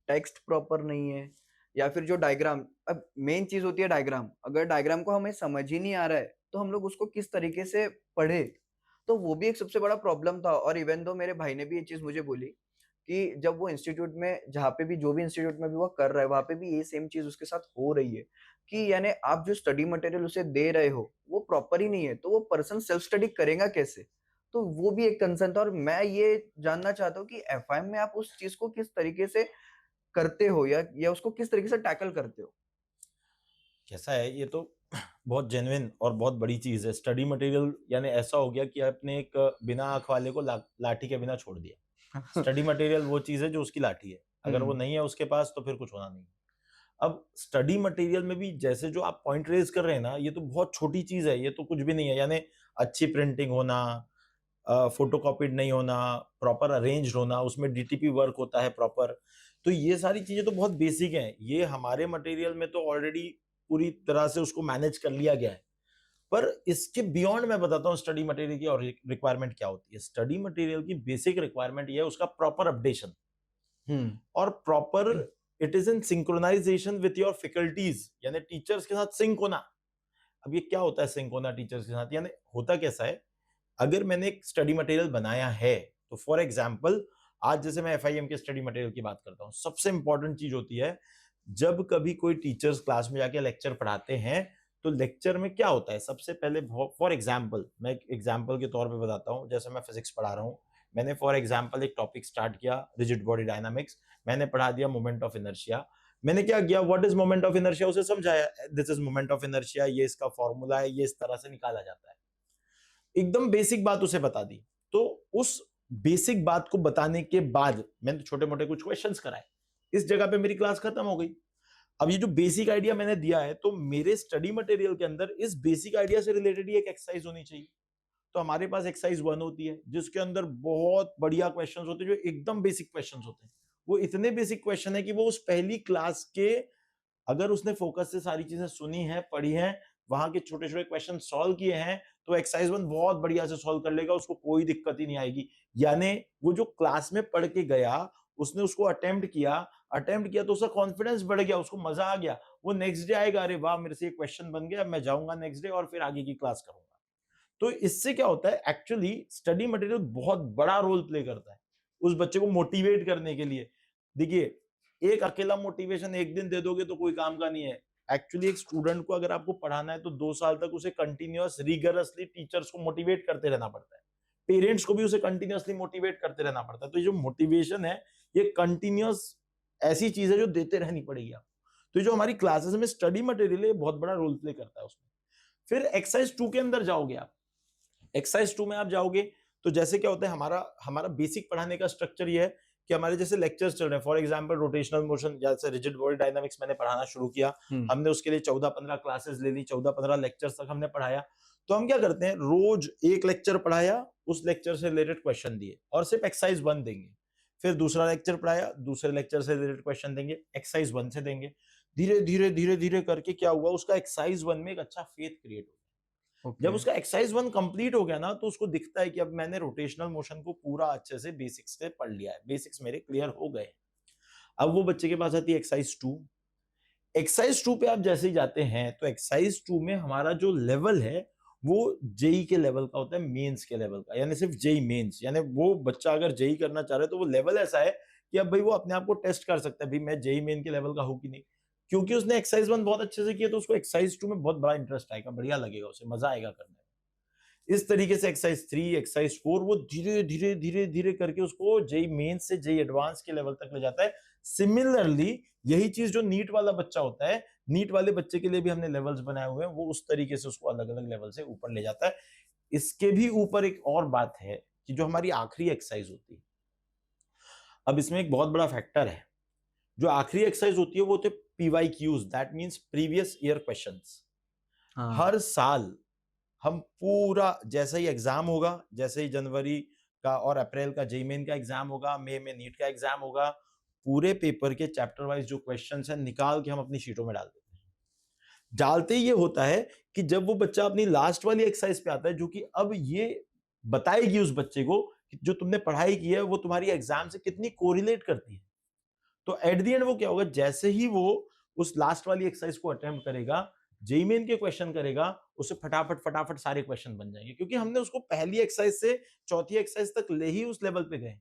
टेक्स्ट प्रॉपर नहीं है, या फिर जो डायग्राम, अब मेन चीज होती है डायग्राम, अगर डायग्राम को हमें समझ ही नहीं आ रहा है तो हम लोग उसको किस तरीके से पढ़े? तो वो भी एक सबसे बड़ा प्रॉब्लम था। और इवन दो मेरे भाई ने भी ये चीज मुझे बोली कि जब वो इंस्टीट्यूट में, जहाँ पे भी जो भी इंस्टीट्यूट में भी वो कर रहा है, वहां पे भी ये सेम चीज उसके साथ हो रही है कि यानी आप जो स्टडी मटेरियल उसे दे रहे हो वो प्रॉपर ही नहीं है, तो वो पर्सन सेल्फ स्टडी करेगा कैसे? तो वो भी एक कंसर्न था। और मैं ये जानना चाहता हूँ कि एफआईएम में आप उस चीज को किस तरीके से करते हो, या उसको किस तरीके से टैकल करते हो? कैसा है ये, तो बहुत जेन्युइन और बहुत बड़ी चीज है। स्टडी मटेरियल यानी ऐसा हो गया कि आपने एक बिना आंख वाले को लाठी के बिना छोड़ दिया। स्टडी मटेरियल वो चीज है जो उसकी लाठी है, अगर वो नहीं है उसके पास तो फिर कुछ होना नहीं। अब स्टडी मटेरियल में भी जैसे जो आप पॉइंट रेज कर रहे हैं ना, ये तो बहुत छोटी चीज है, ये तो कुछ भी नहीं है। यानी अच्छी प्रिंटिंग होना, फोटोकॉपीड नहीं होना, प्रॉपर अरेंज होना, उसमें डीटीपी वर्क होता है प्रॉपर, तो ये सारी चीजें तो बहुत बेसिक हैं। ये हमारे मटेरियल में तो ऑलरेडी पूरी तरह से उसको मैनेज कर लिया गया है। पर इसके बियॉन्ड मैं बताता हूँ स्टडी मटेरियल की और रिक्वायरमेंट क्या होती है। स्टडी मटेरियल की बेसिक रिक्वायरमेंट ये है उसका प्रॉपर अपडेशन और proper it is in synchronisation with your faculties, यानी टीचर्स के साथ सिंक होना। अब ये क्या होता है सिंक होना टीचर्स के साथ? यानी होता कैसा है, अगर मैंने एक स्टडी मटेरियल बनाया है तो फॉर एग्जाम्पल आज जैसे मैं एफआईएम के स्टडी मटेरियल की बात करता हूं, सबसे इंपॉर्टेंट चीज होती है जब कभी कोई टीचर्स क्लास में जाके लेक्चर पढ़ाते हैं तो लेक्चर में क्या होता है, सबसे पहले फॉर एग्जाम्पल मैं एक एग्जाम्पल के तौर पे बताता हूं, जैसे मैं फिजिक्स पढ़ा रहा हूं, मैंने फॉर एग्जाम्पल एक टॉपिक स्टार्ट किया रिजिड बॉडी डायनामिक्स, मैंने पढ़ा दिया मोमेंट ऑफ इनर्शिया। मैंने क्या किया, what is moment of inertia उसे समझाया, this is moment of inertia, ये इसका फॉर्मूला है, ये इस तरह से निकाला जाता है, एकदम बेसिक बात उसे बता दी। तो उस बेसिक बात को बताने के बाद मैंने छोटे मोटे कुछ क्वेश्चंस कराए, इस जगह पे मेरी क्लास खत्म हो गई। अब ये जो बेसिक आइडिया मैंने दिया है, तो मेरे स्टडी मटेरियल के अंदर इस बेसिक आइडिया से रिलेटेड ही एक एक्सरसाइज होनी चाहिए। तो हमारे पास एक्सरसाइज 1 होती है जिसके अंदर बहुत बढ़िया क्वेश्चंस होते हैं, जो एकदम बेसिक क्वेश्चंस होते हैं। वो इतने बेसिक क्वेश्चन है कि वो उस पहली क्लास के, अगर उसने फोकस से सारी चीजें सुनी है, पढ़ी है, वहां के छोटे छोटे क्वेश्चन सॉल्व किए हैं, तो एक्सरसाइज 1 बहुत बढ़िया से सॉल्व कर लेगा, उसको कोई दिक्कत ही नहीं आएगी। यानी वो जो क्लास में पढ़ के गया, उसने उसको अटेम्प्ट किया तो उसका कॉन्फिडेंस बढ़ गया, उसको मजा आ गया, वो नेक्स्ट डे आएगा, अरे वाह मेरे से ये क्वेश्चन बन गया, मैं जाऊंगा नेक्स्ट डे और फिर आगे की क्लास करूंगा। तो इससे क्या होता है, एक्चुअली स्टडी मटेरियल बहुत बड़ा रोल प्ले करता है उस बच्चे को मोटिवेट करने के लिए। देखिए, एक अकेला मोटिवेशन एक दिन दे दोगे तो कोई काम का नहीं है। एक्चुअली एक स्टूडेंट को अगर आपको पढ़ाना है तो 2 साल तक उसे कंटिन्यूअस रिगरसली टीचर्स को मोटिवेट करते रहना पड़ता है, पेरेंट्स को भी उसे कंटिन्यूअसली मोटिवेट करते रहना पड़ता है। तो ये जो मोटिवेशन है, ये कंटिन्यूअस ऐसी चीज है जो देते रहनी पड़ेगी आपको। तो जो हमारी क्लासेस में स्टडी मटेरियल है, बहुत बड़ा रोल प्ले करता है उसमें। फिर एक्सरसाइज 2 के अंदर जाओगे आप, एक्सरसाइज 2 में आप जाओगे तो जैसे क्या होता है, हमारा हमारा बेसिक पढ़ाने का स्ट्रक्चर ये है कि हमारे जैसे लेक्चर्स चल रहे हैं, फॉर एग्जांपल रोटेशनल मोशन, जैसे रिजिड बॉडी डायनामिक्स मैंने पढ़ाना शुरू किया, हमने उसके लिए 14-15 क्लासेस ले ली, 14-15 लेक्चर्स तक हमने पढ़ाया। तो हम क्या करते हैं, रोज एक लेक्चर पढ़ाया, उस लेक्चर से रिलेटेड क्वेश्चन दिए और सिर्फ एक्सरसाइज 1 देंगे। फिर दूसरा लेक्चर पढ़ाया, दूसरे लेक्चर से रिलेटेड क्वेश्चन देंगे, एक्सरसाइज 1 से देंगे। धीरे धीरे धीरे धीरे करके क्या हुआ, उसका एक्सरसाइज 1 में एक अच्छा फेथ क्रिएट हो। जब उसका एक्सरसाइज 1 कंप्लीट हो गया ना, तो उसको दिखता है कि अब मैंने रोटेशनल मोशन को पूरा अच्छे से बेसिक्स से पढ़ लिया है, बेसिक्स मेरे क्लियर हो गए। अब वो बच्चे के पास आती है एक्सरसाइज 2। एक्सरसाइज 2 पे आप जैसे ही जाते हैं तो एक्सरसाइज 2 में हमारा जो लेवल है वो जेई के लेवल का होता है, मेंस के लेवल का, यानी सिर्फ जेई मेंस। यानी वो बच्चा अगर जेई करना चाह रहा है तो वो लेवल ऐसा है कि अब भाई वो अपने आप को टेस्ट कर सकता है, भाई मैं जेई मेन के लेवल का हूं कि नहीं। क्योंकि उसने एक्सरसाइज 1 बहुत अच्छे से किया तो उसको एक्सरसाइज 2 में बहुत बड़ा इंटरेस्ट आएगा, बढ़िया लगेगा, उसे मजा आएगा करने में। इस तरीके से एक्सरसाइज 3, एक्सरसाइज 4 वो धीरे धीरे धीरे धीरे करके उसको जेई मेन से जेई एडवांस के लेवल तक ले जाता है। सिमिलरली यही चीज जो नीट वाला बच्चा होता है, नीट वाले बच्चे के लिए भी हमने लेवल्स बनाए हुए हैं, वो उस तरीके से उसको अलग अलग लेवल से ऊपर ले जाता है। इसके भी ऊपर एक और बात है कि जो हमारी आखिरी एक्सरसाइज होती है, अब इसमें एक बहुत बड़ा फैक्टर है, जो आखिरी एक्सरसाइज होती है वो होते हैं PYQs, that means previous year questions. हर साल हम पूरा, जैसे ही एग्जाम होगा, जैसे ही जनवरी का और अप्रैल का जेई मेन का एग्जाम होगा, मई में नीट का एग्जाम होगा, पूरे पेपर के चैप्टर वाइज जो क्वेश्चंस हैं निकाल के हम अपनी शीटों में डाल देते हैं। डालते ये होता है कि जब वो बच्चा अपनी लास्ट वाली एक्सरसाइज पे आता है, जो कि अब ये बताएगी उस बच्चे को कि जो तुमने पढ़ाई की है वो तुम्हारी एग्जाम से कितनी कोरिलेट करती है। तो एट द एंड वो क्या होगा, जैसे ही वो उस लास्ट वाली एक्सरसाइज को अटेम्प्ट करेगा, जेई मेन के क्वेश्चन करेगा, उसे फटाफट फटाफट सारे क्वेश्चन बन जाएंगे, क्योंकि हमने उसको पहली एक्सरसाइज से चौथी एक्सरसाइज तक ले ही उस लेवल पे गए।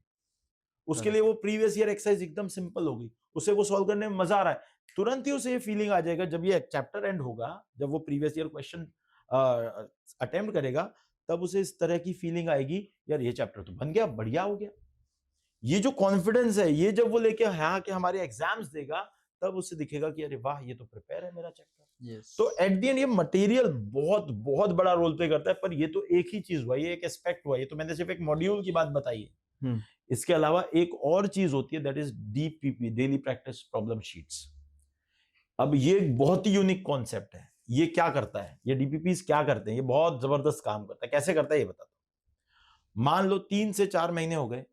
उसके लिए वो प्रीवियस ईयर एक्सरसाइज एकदम सिंपल हो गई, उसे वो सॉल्व करने में मजा आ रहा है। तुरंत ही उसे ये फीलिंग आ जाएगा जब ये चैप्टर एंड होगा, जब वो प्रीवियस ईयर क्वेश्चन अटेम्प्ट करेगा, तब उसे इस तरह की फीलिंग आएगी, यार ये चैप्टर तो बन गया, बढ़िया हो गया। ये जो कॉन्फिडेंस है, ये जब वो लेके यहाँ के हमारे एग्जाम्स देगा, तब उससे दिखेगा कि अरे वाह ये तो प्रिपेयर है मेरा चैप्टर। तो एट द एंड ये मटेरियल बहुत बहुत बड़ा रोल प्ले करता है। पर ये तो एक ही चीज हुआ, ये एक एस्पेक्ट हुआ, ये तो मैंने सिर्फ एक मॉड्यूल की बात बताई है। इसके अलावा एक और चीज होती है, that is DPP, daily practice problem sheets. अब ये एक बहुत ही यूनिक कॉन्सेप्ट है। ये क्या करता है, ये डीपीपीस क्या करते हैं, ये बहुत जबरदस्त काम करता है। कैसे करता है ये बताता हूं। मान लो 3 से 4 महीने हो गए,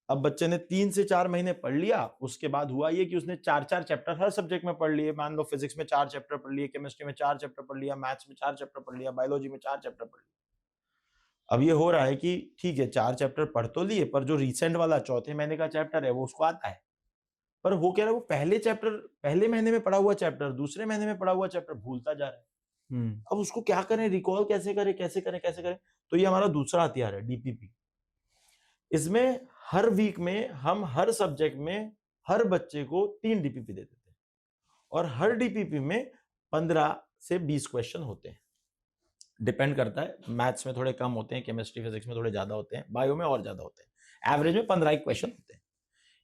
अब बच्चे ने 3 से 4 महीने पढ़ लिया, उसके बाद हुआ ये कि उसने 4-4 चैप्टर हर सब्जेक्ट में पढ़ लिए। मान लो फिजिक्स में 4 चैप्टर पढ़ लिए, केमिस्ट्री में 4 चैप्टर पढ़ लिया, मैथ्स में 4 चैप्टर पढ़ लिया, बायोलॉजी में 4 चैप्टर पढ़ लिया। अब ये हो रहा है कि ठीक है 4 चैप्टर पढ़ तो लिए, पर जो रिसेंट वाला चौथे महीने का चैप्टर है वो उसको आता है, पर वो कह रहा है वो पहले महीने में पढ़ा हुआ चैप्टर, दूसरे महीने में पढ़ा हुआ चैप्टर भूलता जा रहा है। अब उसको क्या करें, रिकॉल कैसे करें, कैसे करें। तो ये हमारा दूसरा हथियार है, डीपीपी। इसमें हर वीक में हम हर सब्जेक्ट में हर बच्चे को 3 डीपीपी दे देते हैं, और हर डीपीपी में 15 से 20 क्वेश्चन होते हैं। डिपेंड करता है, मैथ्स में थोड़े कम होते हैं, केमिस्ट्री फिजिक्स में थोड़े ज्यादा होते हैं, बायो में और ज्यादा होते हैं। एवरेज में 15 क्वेश्चन होते हैं,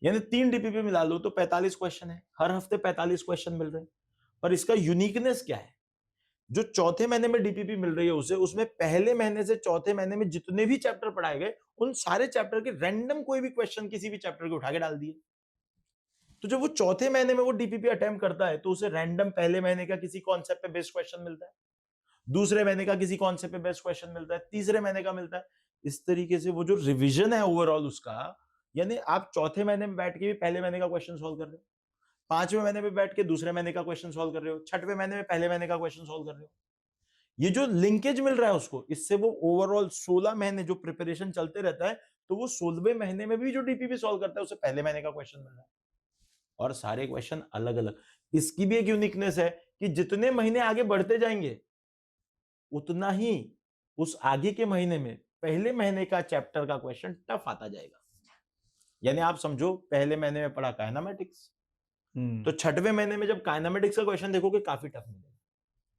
यानी 3 डीपीपी मिला लो तो 45 क्वेश्चन है। हर हफ्ते 45 क्वेश्चन मिल रहे हैं। पर इसका यूनिकनेस क्या है, जो चौथे महीने में डीपीपी मिल रही है उसे, उसमें पहले महीने से चौथे महीने में जितने भी चैप्टर पढ़ाए गए, उन सारे चैप्टर के रैंडम कोई भी क्वेश्चन किसी भी चैप्टर के उठा के डाल दिए। तो जब वो चौथे महीने में वो डीपीपी अटेम्प्ट करता है तो उसे रैंडम पहले महीने का किसी कॉन्सेप्ट पे बेस्ड क्वेश्चन मिलता है, दूसरे महीने का किसी कॉन्सेप्ट पे बेस्ड क्वेश्चन मिलता है, तीसरे महीने का मिलता है। इस तरीके से वो जो रिवीजन है ओवरऑल उसका, यानी आप चौथे महीने में बैठ के भी पहले महीने का क्वेश्चन सॉल्व कर रहे हो, 5वें महीने में बैठ के दूसरे महीने का क्वेश्चन सॉल्व कर रहे हो, 6वें महीने में पहले महीने का क्वेश्चन सॉल्व कर रहे हो। ये जो लिंकेज मिल रहा है उसको, इससे वो ओवरऑल 16 महीने जो प्रिपरेशन चलते रहता है, तो वो 16वें महीने में भी जो डीपीपी सॉल्व करता है उसे पहले महीने का क्वेश्चन मिल रहा है, और सारे क्वेश्चन अलग अलग। इसकी भी एक यूनिकनेस है कि जितने महीने आगे बढ़ते जाएंगे उतना ही उस आगे के महीने में पहले महीने का चैप्टर का क्वेश्चन टफ आता जाएगा। यानी आप समझो, पहले महीने में पढ़ा काइनेमेटिक्स, तो 6वें महीने में जब काइनेमेटिक्स का क्वेश्चन देखोगे काफी टफ मिलेगा,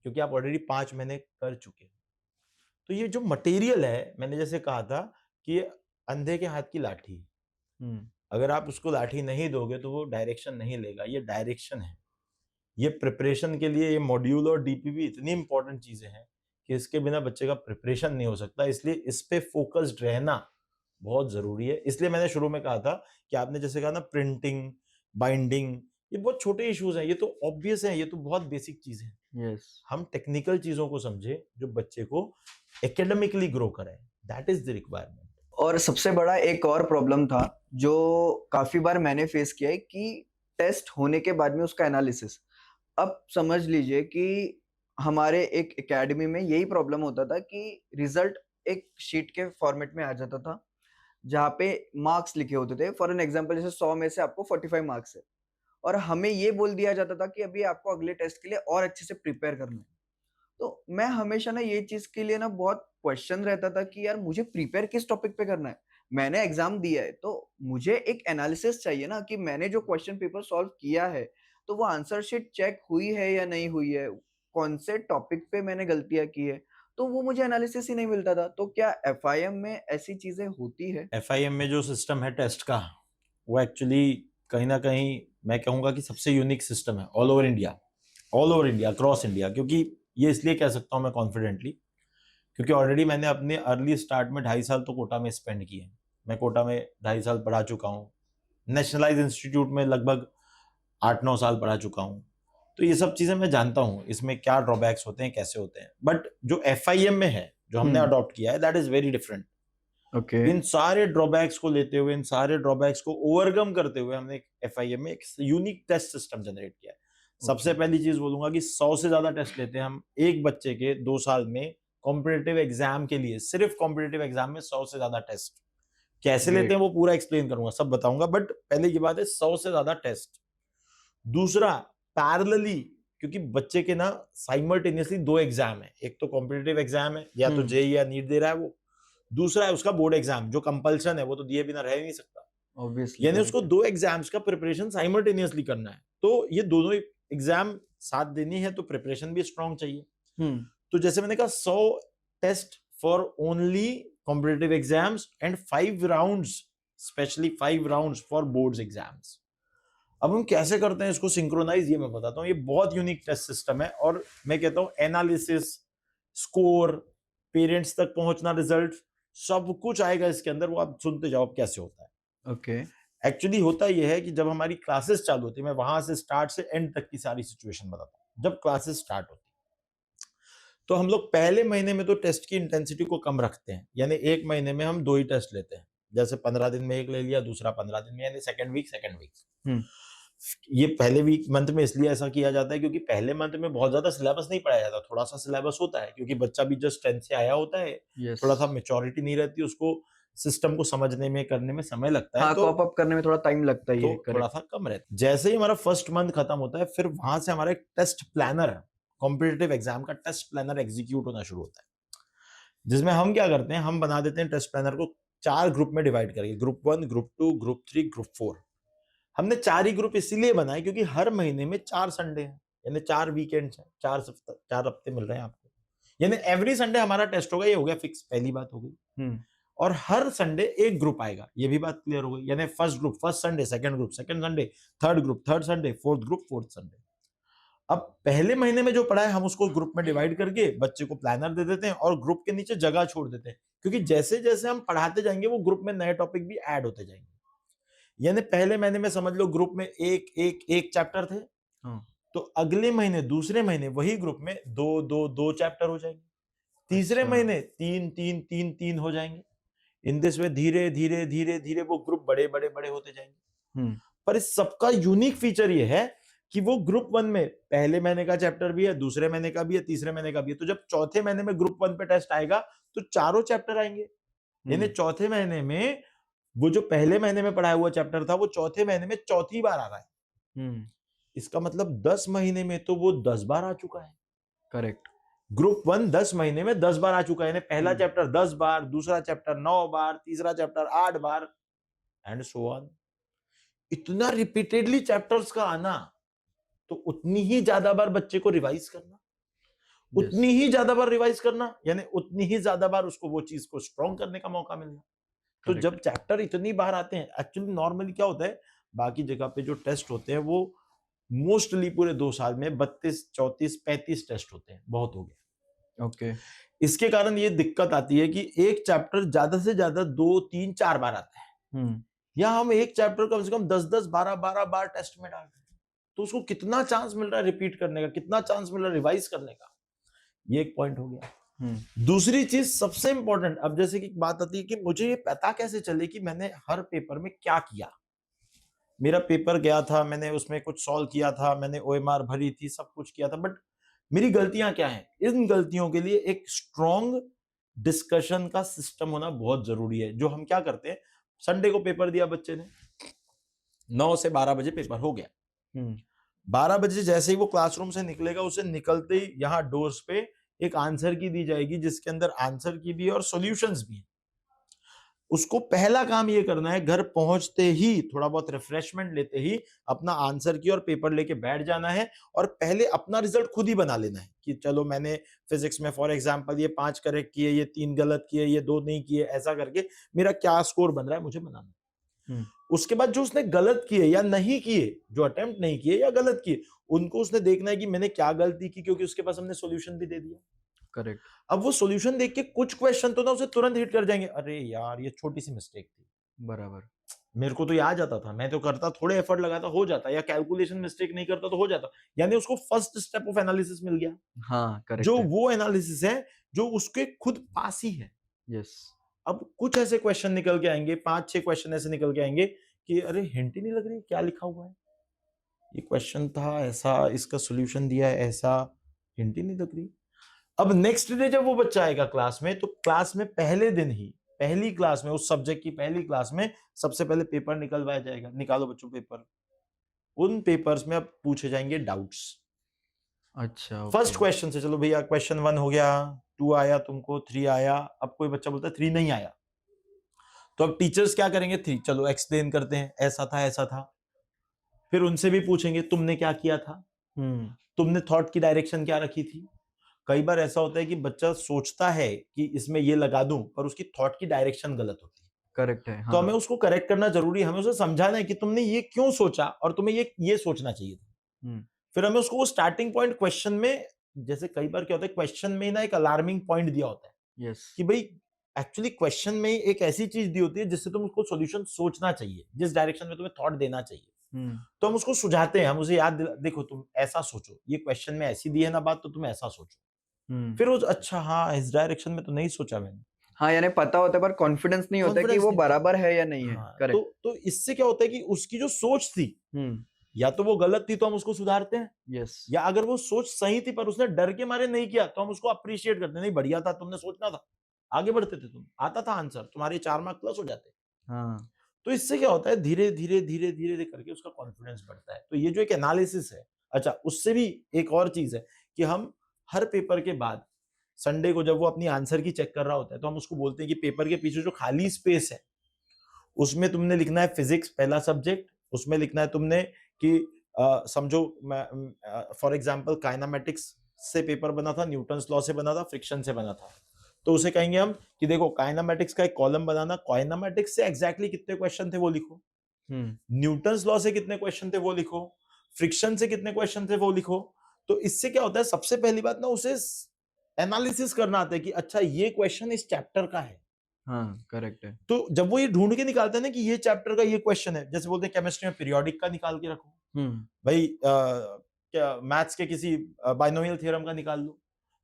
क्योंकि आप ऑलरेडी 5 महीने कर चुके हो। तो ये जो मटेरियल है, मैंने जैसे कहा था कि अंधे के हाथ की लाठी, अगर आप उसको लाठी नहीं दोगे तो वो डायरेक्शन नहीं लेगा। ये डायरेक्शन है, ये प्रिपरेशन के लिए ये मॉड्यूल और डीपीपी इतनी इंपॉर्टेंट चीजें हैं कि इसके बिना बच्चे का प्रिपरेशन नहीं हो सकता। इसलिए इस पे फोकस्ड रहना बहुत जरूरी है। इसलिए मैंने शुरू में कहा था कि आपने जैसे कहा ना, प्रिंटिंग, बाइंडिंग, ये बहुत छोटे इश्यूज हैं, ये तो ऑब्वियस है, ये तो बहुत बेसिक चीजें हैं। यस। हम टेक्निकल चीजों को समझे जो बच्चे को एकेडमिकली ग्रो करे, दैट इज द रिक्वायरमेंट। और सबसे बड़ा एक और प्रॉब्लम था जो काफी बार मैंने फेस किया है कि टेस्ट होने के बाद में उसका एनालिसिस। अब समझ लीजिए कि हमारे एक एकेडमी में यही प्रॉब्लम होता था कि रिजल्ट एक शीट के फॉर्मेट में आ जाता था, जहाँ पे मार्क्स लिखे होते थे। फॉर एन एग्जांपल, जैसे 100 में से आपको 45 मार्क्स है, और हमें ये बोल दिया जाता था कि अभी आपको अगले टेस्ट के लिए और अच्छे से प्रिपेयर करना है। तो मैं हमेशा ना ये चीज के लिए ना बहुत क्वेश्चन रहता था कि यार मुझे प्रिपेयर किस टॉपिक पे करना है। मैंने एग्जाम दिया है तो मुझे एक एनालिसिस चाहिए ना कि मैंने जो क्वेश्चन पेपर सॉल्व किया है तो वो आंसर शीट चेक हुई है या नहीं हुई है, कौन से टॉपिक पे मैंने गलतियां की है। तो वो मुझे एनालिसिस ही नहीं मिलता था। तो क्या एफआईएम में ऐसी चीजें होती है? एफआईएम में जो सिस्टम है टेस्ट का, वो एक्चुअली कहीं ना कहीं मैं कहूंगा कि सबसे यूनिक सिस्टम है all over India, cross India. क्योंकि ये इसलिए कह सकता हूं मैं कॉन्फिडेंटली, क्योंकि ऑलरेडी मैंने अपने अर्ली स्टार्ट में 2.5 साल तो कोटा में स्पेंड किए। मैं कोटा में 2.5 साल पढ़ा चुका हूँ, नेशनलाइज इंस्टीट्यूट में लगभग 8-9 साल पढ़ा चुका हूँ। तो ये सब चीजें मैं जानता हूँ, इसमें क्या ड्रॉबैक्स होते हैं, कैसे होते हैं। बट जो एफआईएम में है, जो हमने अडॉप्ट किया है, that is very different. Okay. इन सारे ड्रॉबैक्स को लेते हुए, इन सारे ड्रॉबैक्स को ओवरकम करते हुए हमने एफआईएम में एक यूनिक टेस्ट सिस्टम जनरेट किया है। सबसे पहली चीज बोलूंगा कि 100 से ज्यादा टेस्ट लेते हैं हम एक बच्चे के 2 साल में कॉम्पिटिटिव एग्जाम के लिए। सिर्फ कॉम्पिटिटिव एग्जाम में 100 से ज्यादा टेस्ट कैसे लेते हैं वो पूरा एक्सप्लेन करूंगा, सब बताऊंगा। बट पहले की बात है 100 से ज्यादा टेस्ट। दूसरा, पैरेलली, क्योंकि बच्चे के ना साइमल्टेनियसली 2 एग्जाम है, एक तो कॉम्पिटिटिव एग्जाम है, या तो जेईई या नीट दे रहा है वो, दूसरा है उसका बोर्ड एग्जाम जो कंपल्सन है, वो तो दिए बिना रह ही नहीं सकता। ऑब्वियसली। यानी उसको 2 एग्जाम्स का प्रिपरेशन साइमल्टेनियसली करना है। तो ये दोनों एग्जाम साथ देनी है, तो प्रिपरेशन भी स्ट्रांग चाहिए। तो जैसे मैंने कहा 100 test for only competitive exams and 5 rounds, especially 5 rounds for boards exams. अब हम कैसे करते हैं इसको सिंक्रोनाइज, ये मैं बताता हूँ। ये बहुत यूनिक टेस्ट सिस्टम है, और मैं कहता हूँ एनालिसिस, स्कोर, पेरेंट्स तक पहुंचना, रिजल्ट, सब कुछ आएगा इसके अंदर। वो आप सुनते जाओ कैसे होता है। ओके। एक्चुअली होता यह है कि जब हमारी क्लासेस चालू होती है, मैं वहां से स्टार्ट से एंड तक की सारी सिचुएशन बताता हूँ। जब क्लासेस स्टार्ट होती है तो हम लोग पहले महीने में तो टेस्ट की इंटेंसिटी को कम रखते हैं, यानी एक महीने में हम 2 ही टेस्ट लेते हैं। जैसे 15 दिन में एक ले लिया, दूसरा 15 दिन में, यानी सेकंड वीक। ये पहले वीक मंथ में इसलिए ऐसा किया जाता है क्योंकि पहले मंथ में बहुत ज्यादा सिलेबस नहीं पढ़ाया जाता, थोड़ा सा सिलेबस होता है क्योंकि बच्चा भी जस्ट 10th से आया होता है, यस। थोड़ा सा मेच्योरिटी नहीं रहती, उसको सिस्टम को समझने में करने में समय लगता है, हाँ, तो कॉप अप करने में थोड़ा टाइम लगता ही है, थोड़ा करेक्ट। सा कम रहता है। जैसे ही हमारा फर्स्ट मंथ खत्म होता है, फिर वहां से हमारा एक टेस्ट प्लानर, कॉम्पिटिटिव एग्जाम का टेस्ट प्लानर एग्जीक्यूट होना शुरू होता है, जिसमें हम क्या करते हैं, हम बना देते हैं टेस्ट प्लानर को 4 ग्रुप में डिवाइड करके, ग्रुप 1, ग्रुप 2, ग्रुप 3, ग्रुप 4। हमने 4 ही ग्रुप इसीलिए बनाए क्योंकि हर महीने में 4 संडे हैं, यानी 4 वीकेंड्स हैं, 4 हफ्ते मिल रहे हैं आपको, यानी एवरी संडे हमारा टेस्ट होगा, ये हो गया फिक्स, पहली बात हो गई। और हर संडे एक ग्रुप आएगा, ये भी बात क्लियर हो गई, यानी first group first Sunday, second group second Sunday, third group third Sunday, fourth group fourth Sunday. अब पहले महीने में जो पढ़ा है हम उसको ग्रुप में डिवाइड करके बच्चे को प्लानर दे देते हैं और ग्रुप के नीचे जगह छोड़ देते हैं, क्योंकि जैसे जैसे हम पढ़ाते जाएंगे वो ग्रुप में नए टॉपिक भी ऐड होते जाएंगे। यानी पहले महीने में समझ लो ग्रुप में एक चैप्टर थे, तो अगले महीने दूसरे महीने वही ग्रुप में दो चैप्टर हो जाएंगे, तीसरे अच्छा। महीने तीन हो जाएंगे। इन दिस वे धीरे धीरे धीरे धीरे वो ग्रुप बड़े बड़े बड़े होते जाएंगे। पर इस सबका यूनिक फीचर ये है कि वो ग्रुप 1 में पहले महीने का चैप्टर भी है, दूसरे महीने का भी है, तीसरे महीने का भी है, तो जब चौथे महीने में ग्रुप 1 पे टेस्ट आएगा तो चारों चैप्टर आएंगे, यानी चौथे महीने में वो जो पहले महीने में पढ़ाया हुआ चैप्टर था वो चौथे महीने में चौथी बार आ रहा है। इसका मतलब 10 महीने में तो वो 10 बार आ चुका है। करेक्ट। ग्रुप 1 10 महीने में 10 बार आ चुका है, यानी पहला चैप्टर 10 बार, दूसरा चैप्टर 9 बार, तीसरा chapter 8 bar, and so on. इतना रिपीटेडली चैप्टर्स का आना, तो उतनी ही ज्यादा बार बच्चे को रिवाइज करना, उतनी ही ज्यादा बार रिवाइज करना, यानी उतनी ही ज्यादा बार उसको वो चीज को स्ट्रॉन्ग करने का मौका मिलना। तो जब चैप्टर इतनी बार आते हैं, एक्चुअली नॉर्मली क्या होता है, बाकी जगह पे जो टेस्ट होते हैं वो मोस्टली पूरे 2 साल में 32, 34, 35 टेस्ट होते हैं, बहुत हो गया। ओके। इसके कारण ये दिक्कत आती है कि एक चैप्टर ज्यादा से ज्यादा 2, 3, 4 बार आता है, या हम एक चैप्टर कम से कम 10, 12 बार टेस्ट में डाल रहे हैं, तो उसको कितना चांस मिल रहा है रिपीट करने का, कितना चांस मिल रहा है रिवाइज करने का, ये एक पॉइंट हो गया। दूसरी चीज सबसे इंपॉर्टेंट, अब जैसे कि बात आती है कि मुझे ये पता कैसे चले कि मैंने हर पेपर में क्या किया। मेरा पेपर गया था, मैंने उसमें कुछ सॉल्व किया था, मैंने ओएमआर भरी थी, सब कुछ किया था, बट मेरी गलतियां क्या हैं? इन गलतियों के लिए एक स्ट्रॉन्ग डिस्कशन का सिस्टम होना बहुत जरूरी है। जो हम क्या करते हैं, संडे को पेपर दिया बच्चे ने, 9 से 12 बजे पेपर हो गया, 12 बजे जैसे ही वो क्लासरूम से निकलेगा, उसे निकलते ही यहाँ डोर्स पे एक आंसर की दी जाएगी, जिसके अंदर आंसर की भी और सॉल्यूशंस भी है। उसको पहला काम ये करना है, घर पहुंचते ही थोड़ा बहुत रिफ्रेशमेंट लेते ही अपना आंसर की और पेपर लेके बैठ जाना है, और पहले अपना रिजल्ट खुद ही बना लेना है कि चलो मैंने फिजिक्स में फॉर एग्जांपल ये 5 करेक्ट किए, ये 3 गलत किए, ये 2 नहीं किए, ऐसा करके मेरा क्या स्कोर बन रहा है मुझे बनाना है। उसके बाद जो उसने गलत किए या नहीं किए, जो अटेम्प्ट नहीं किए या गलत किए, उनको उसने देखना है कि मैंने क्या गलती की, क्योंकि उसके पास हमने सॉल्यूशन भी दे दिया। करेक्ट। अब वो सॉल्यूशन देख के कुछ क्वेश्चन तो ना उसे तुरंत हिट कर जाएंगे, अरे यार ये छोटी सी मिस्टेक थी, बराबर। मेरे को तो ये आ जाता था, मैं तो करता, थोड़े एफर्ट लगाता हो जाता, या कैलकुलेशन मिस्टेक नहीं करता तो हो जाता, यानी उसको फर्स्ट स्टेप ऑफ एनालिसिस मिल गया। हाँ, करेक्ट जो है। वो एनालिसिस है जो उसके खुद पास ही है। यस। अब कुछ ऐसे क्वेश्चन निकल के आएंगे, 5-6 क्वेश्चन ऐसे निकल के आएंगे कि अरे हिंट ही नहीं लग रही क्या लिखा हुआ है, ये क्वेश्चन था ऐसा, इसका सोल्यूशन दिया है ऐसा, हिंट ही नहीं लग रही। अब नेक्स्ट डे जब वो बच्चा आएगा क्लास में, तो क्लास में पहले दिन ही, पहली क्लास में, उस सब्जेक्ट की पहली क्लास में सबसे पहले पेपर निकलवाया जाएगा, निकालो बच्चों पेपर। उन पेपर्स में अब पूछे जाएंगे डाउट्स। अच्छा, फर्स्ट क्वेश्चन से, चलो भैया क्वेश्चन 1 हो गया, 2 आया तुमको, 3 आया, अब कोई बच्चा बोलता है 3 नहीं आया, तो अब टीचर्स क्या करेंगे, 3 चलो एक्सप्लेन करते हैं, ऐसा था ऐसा था। फिर उनसे भी पूछेंगे तुमने क्या किया था, तुमने थॉट की डायरेक्शन क्या रखी थी। कई बार ऐसा होता है कि बच्चा सोचता है कि इसमें ये लगा दूं, पर उसकी थॉट की डायरेक्शन गलत होती है। करेक्ट है। तो हमें उसको करेक्ट करना जरूरी है, हमें उसे समझाना है कि तुमने ये क्यों सोचा और तुम्हें ये सोचना चाहिए था। फिर हमें उसको वो स्टार्टिंग पॉइंट क्वेश्चन में, जैसे कई बार क्या होता है क्वेश्चन में ना एक अलार्मिंग पॉइंट दिया होता है यस। कि भाई एक्चुअली क्वेश्चन में एक ऐसी चीज दी होती है जिससे तुम उसको सॉल्यूशन सोचना चाहिए, जिस डायरेक्शन में तुम्हें थॉट देना चाहिए, तो हम उसको सुझाते हैं, हम उसे देखो तुम ऐसा सोचो, ये क्वेश्चन में ऐसी दी है ना बात, तो तुम ऐसा सोचो। फिर वो अच्छा हाँ इस डायरेक्शन में तो नहीं सोचा मैंने। हाँ, यानी पता होता है पर कॉन्फिडेंस नहीं होता कि Confidence वो नहीं। बराबर है या नहीं है। हाँ, करेक्ट। तो इससे क्या होता है कि उसकी जो सोच थी या तो वो गलत थी तो हम उसको सुधारते हैं, यस। या अगर वो सोच सही थी पर उसने डर के मारे नहीं किया तो हम उसको अप्रिशिएट करते हैं, नहीं बढ़िया था, तुमने सोचना था, आगे बढ़ते थे, तुम आता था आंसर, तुम्हारे 4 मार्क प्लस हो जाते। हाँ। तो इससे क्या होता है धीरे धीरे धीरे धीरे करके उसका कॉन्फिडेंस बढ़ता है। तो ये जो एक एनालिसिस है, अच्छा उससे भी एक और चीज है कि हम हर पेपर के बाद संडे को जब वो अपनी आंसर की चेक कर रहा होता है तो हम उसको बोलते हैं कि पेपर के पीछे जो खाली स्पेस है उसमें तुमने लिखना है फिजिक्स पहला सब्जेक्ट, उसमें लिखना है तुमने कि समझो फॉर एग्जांपल काइनेमेटिक्स से पेपर बना था, न्यूटन्स लॉ से बना था, फ्रिक्शन से बना था, तो उसे कहेंगे हम कि देखो काइनेमेटिक्स का एक कॉलम बनाना, काइनेमेटिक्स से एग्जैक्टली कितने क्वेश्चन थे वो लिखो, न्यूटन्स लॉ से कितने क्वेश्चन थे वो लिखो, फ्रिक्शन से कितने क्वेश्चन थे वो लिखो। तो इससे क्या होता है सबसे पहली बात ना उसे एनालिसिस करना आता है कि अच्छा ये क्वेश्चन इस चैप्टर का है। हाँ, करेक्ट है। तो जब वो ये ढूंढ के निकालते हैं ना कि ये चैप्टर का ये क्वेश्चन है, जैसे बोलते हैं केमिस्ट्री में पीरियोडिक का निकाल के रखो, भाई क्या मैथ्स के किसी बाइनोमियल थ्योरम का निकाल लो।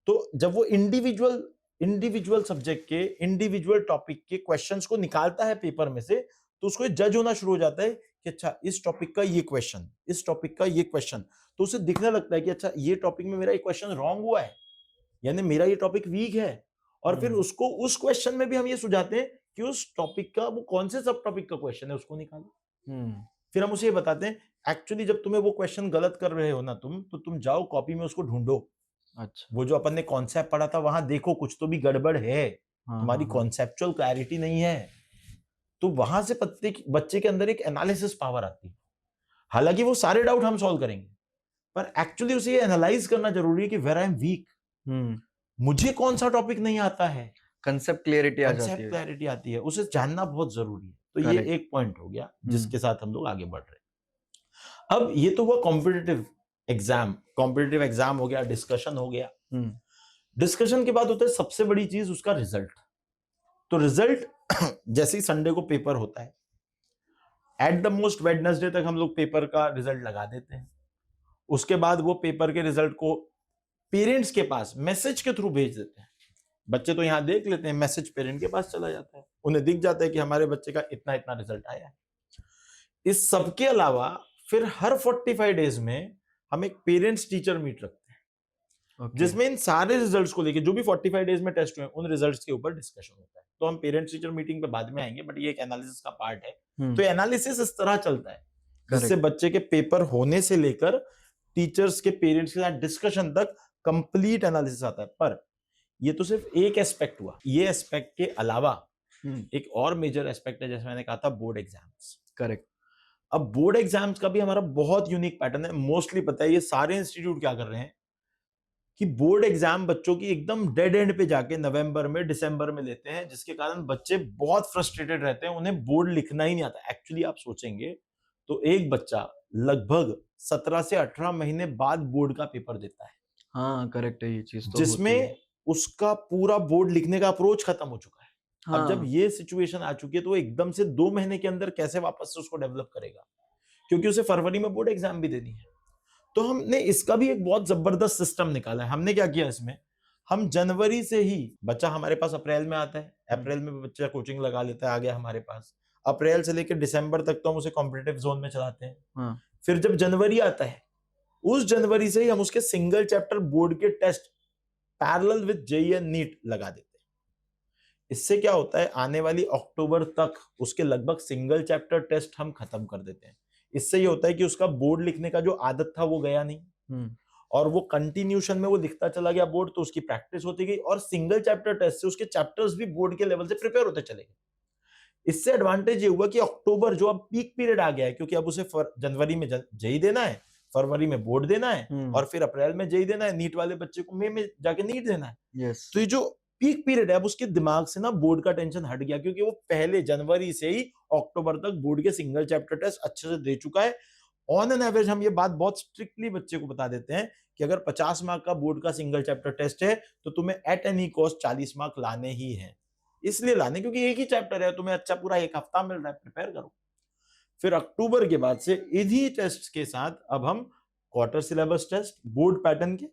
तो जब वो इंडिविजुअल इंडिविजुअल सब्जेक्ट के इंडिविजुअल टॉपिक के क्वेश्चंस को निकालता है पेपर में से, तो उसको जज होना शुरू हो जाता है कि अच्छा इस टॉपिक का ये क्वेश्चन, इस टॉपिक का ये क्वेश्चन, तो उसे दिखने लगता है कि अच्छा ये टॉपिक में मेरा ये क्वेश्चन रॉन्ग हुआ है, यानी मेरा ये टॉपिक वीक है। और फिर उसको उस क्वेश्चन में भी हम ये सुझाते हैं कि उस टॉपिक का वो कौन से सब टॉपिक का क्वेश्चन है उसको निकालो। फिर हम उसे ये बताते हैं एक्चुअली जब तुम्हें वो क्वेश्चन गलत कर रहे हो ना तुम, तो तुम जाओ कॉपी में उसको ढूंढो, अच्छा। वो जो अपन ने कॉन्सेप्ट पढ़ा था वहां देखो कुछ तो भी गड़बड़ है, हाँ, तुम्हारी हाँ, कॉन्सेप्चुअल क्लैरिटी नहीं है। तो वहां से बच्चे के अंदर एक एनालिसिस पावर आती है। हालांकि वो सारे डाउट हम सॉल्व करेंगे, पर एक्चुअली उसे ये एनालाइज करना जरूरी है कि वेयर आई एम वीक, मुझे कौन सा टॉपिक नहीं आता है, कंसेप्ट क्लियरिटी आ जाती कंसेप्ट है। क्लैरिटी आती है, उसे जानना बहुत जरूरी है। तो ये Correct. एक पॉइंट हो गया जिसके साथ हम लोग आगे बढ़ रहे हैं। अब ये तो हुआ कॉम्पिटिटिव एग्जाम हो गया, डिस्कशन हो गया। डिस्कशन के बाद होता है सबसे बड़ी चीज उसका रिजल्ट। तो रिजल्ट जैसे ही संडे को पेपर होता है, एट द मोस्ट वेडनेसडे तक हम लोग पेपर का रिजल्ट लगा देते हैं। उसके बाद वो पेपर के रिजल्ट को पेरेंट्स के पास मैसेज के थ्रू भेज देते हैं। बच्चे तो यहां देख लेते हैं, मैसेज पेरेंट के पास चला जाता है, उन्हें दिख जाता है कि हमारे बच्चे का इतना इतना रिजल्ट आया है। इस सबके अलावा फिर हर 45 डेज में हम एक पेरेंट्स टीचर मीट रखते हैं, जिसमें इन सारे रिजल्ट्स को लेके जो भी 45 डेज में टेस्ट हुए उन रिजल्ट्स के ऊपर डिस्कशन होता है। तो हम पेरेंट्स टीचर मीटिंग पे बाद में आएंगे, बट ये एक एनालिसिस का पार्ट है। तो एनालिसिस इस तरह चलता है जिससे बच्चे के पेपर होने से लेकर टीचर्स के पेरेंट्स के साथ डिस्कशन तक कंप्लीट एनालिसिस आता है। पर ये तो सिर्फ एक एस्पेक्ट हुआ, ये एस्पेक्ट के अलावा एक और मेजर एस्पेक्ट है, जैसे मैंने कहा था बोर्ड एग्जाम्स। करेक्ट। अब बोर्ड एग्जाम्स का भी हमारा बहुत यूनिक पैटर्न है। मोस्टली पता है ये सारे इंस्टीट्यूट क्या कर रहे हैं कि बोर्ड एग्जाम बच्चों की एकदम डेड एंड पे जाके नवंबर में दिसंबर में लेते हैं, जिसके कारण बच्चे बहुत फ्रस्ट्रेटेड रहते हैं, उन्हें बोर्ड लिखना ही नहीं आता। एक्चुअली आप सोचेंगे तो एक बच्चा लगभग 17 से 18 महीने बाद बोर्ड का पेपर देता है। हाँ, करेक्ट है, ये चीज तो जिसमें उसका पूरा बोर्ड लिखने का अप्रोच खत्म हो चुका है। हाँ। अब जब ये सिचुएशन आ चुकी है तो वो एकदम से 2 महीने के अंदर कैसे वापस से उसको डेवलप करेगा, क्योंकि उसे फरवरी में बोर्ड एग्जाम भी देनी है। तो हमने इसका भी एक बहुत जबरदस्त सिस्टम निकाला है। हमने क्या किया इसमें, हम जनवरी से ही, बच्चा हमारे पास अप्रैल में आता है, अप्रैल में बच्चा कोचिंग लगा लेता है, आ गया हमारे पास, अप्रैल से लेकर दिसंबर तक तो हम उसे कॉम्पिटिटिव जोन में चलाते हैं। हाँ। फिर जब जनवरी आता है, उस जनवरी से ही हम उसके सिंगल चैप्टर बोर्ड के test parallel with JEE and NEET लगा देते हैं। इससे क्या होता है, आने वाली अक्टूबर तक उसके लगभग सिंगल चैप्टर टेस्ट हम खत्म कर देते हैं। इससे ये होता है कि उसका बोर्ड लिखने का जो आदत था वो गया नहीं, और वो कंटिन्यूशन में वो लिखता चला गया बोर्ड, तो उसकी प्रैक्टिस होती गई, और सिंगल चैप्टर टेस्ट से उसके चैप्टर्स भी बोर्ड के लेवल से प्रिपेयर होते चले गए। इससे एडवांटेज ये हुआ कि अक्टूबर जो अब पीक पीरियड आ गया है, क्योंकि अब उसे जनवरी में जेईई देना है, फरवरी में बोर्ड देना है, और फिर अप्रैल में जेईई देना है, नीट वाले बच्चे को मई में जाके नीट देना है। यस। तो ये जो पीक पीरियड है, अब उसके दिमाग से ना बोर्ड का टेंशन हट गया, क्योंकि वो पहले जनवरी से ही अक्टूबर तक बोर्ड के सिंगल चैप्टर टेस्ट अच्छे से दे चुका है। ऑन एन एवरेज हम ये बात बहुत स्ट्रिक्टली बच्चे को बता देते हैं कि अगर 50 मार्क का बोर्ड का सिंगल चैप्टर टेस्ट है तो तुम्हें एट एनी कॉस्ट 40 मार्क लाने ही हैं। इसलिए लाने क्योंकि एक ही चैप्टर है, तुम्हें अच्छा पूरा एक हफ्ता मिल रहा है, प्रिपेयर करो। फिर अक्टूबर के बाद से इन्हीं टेस्ट के साथ अब हम quarter syllabus test board pattern के,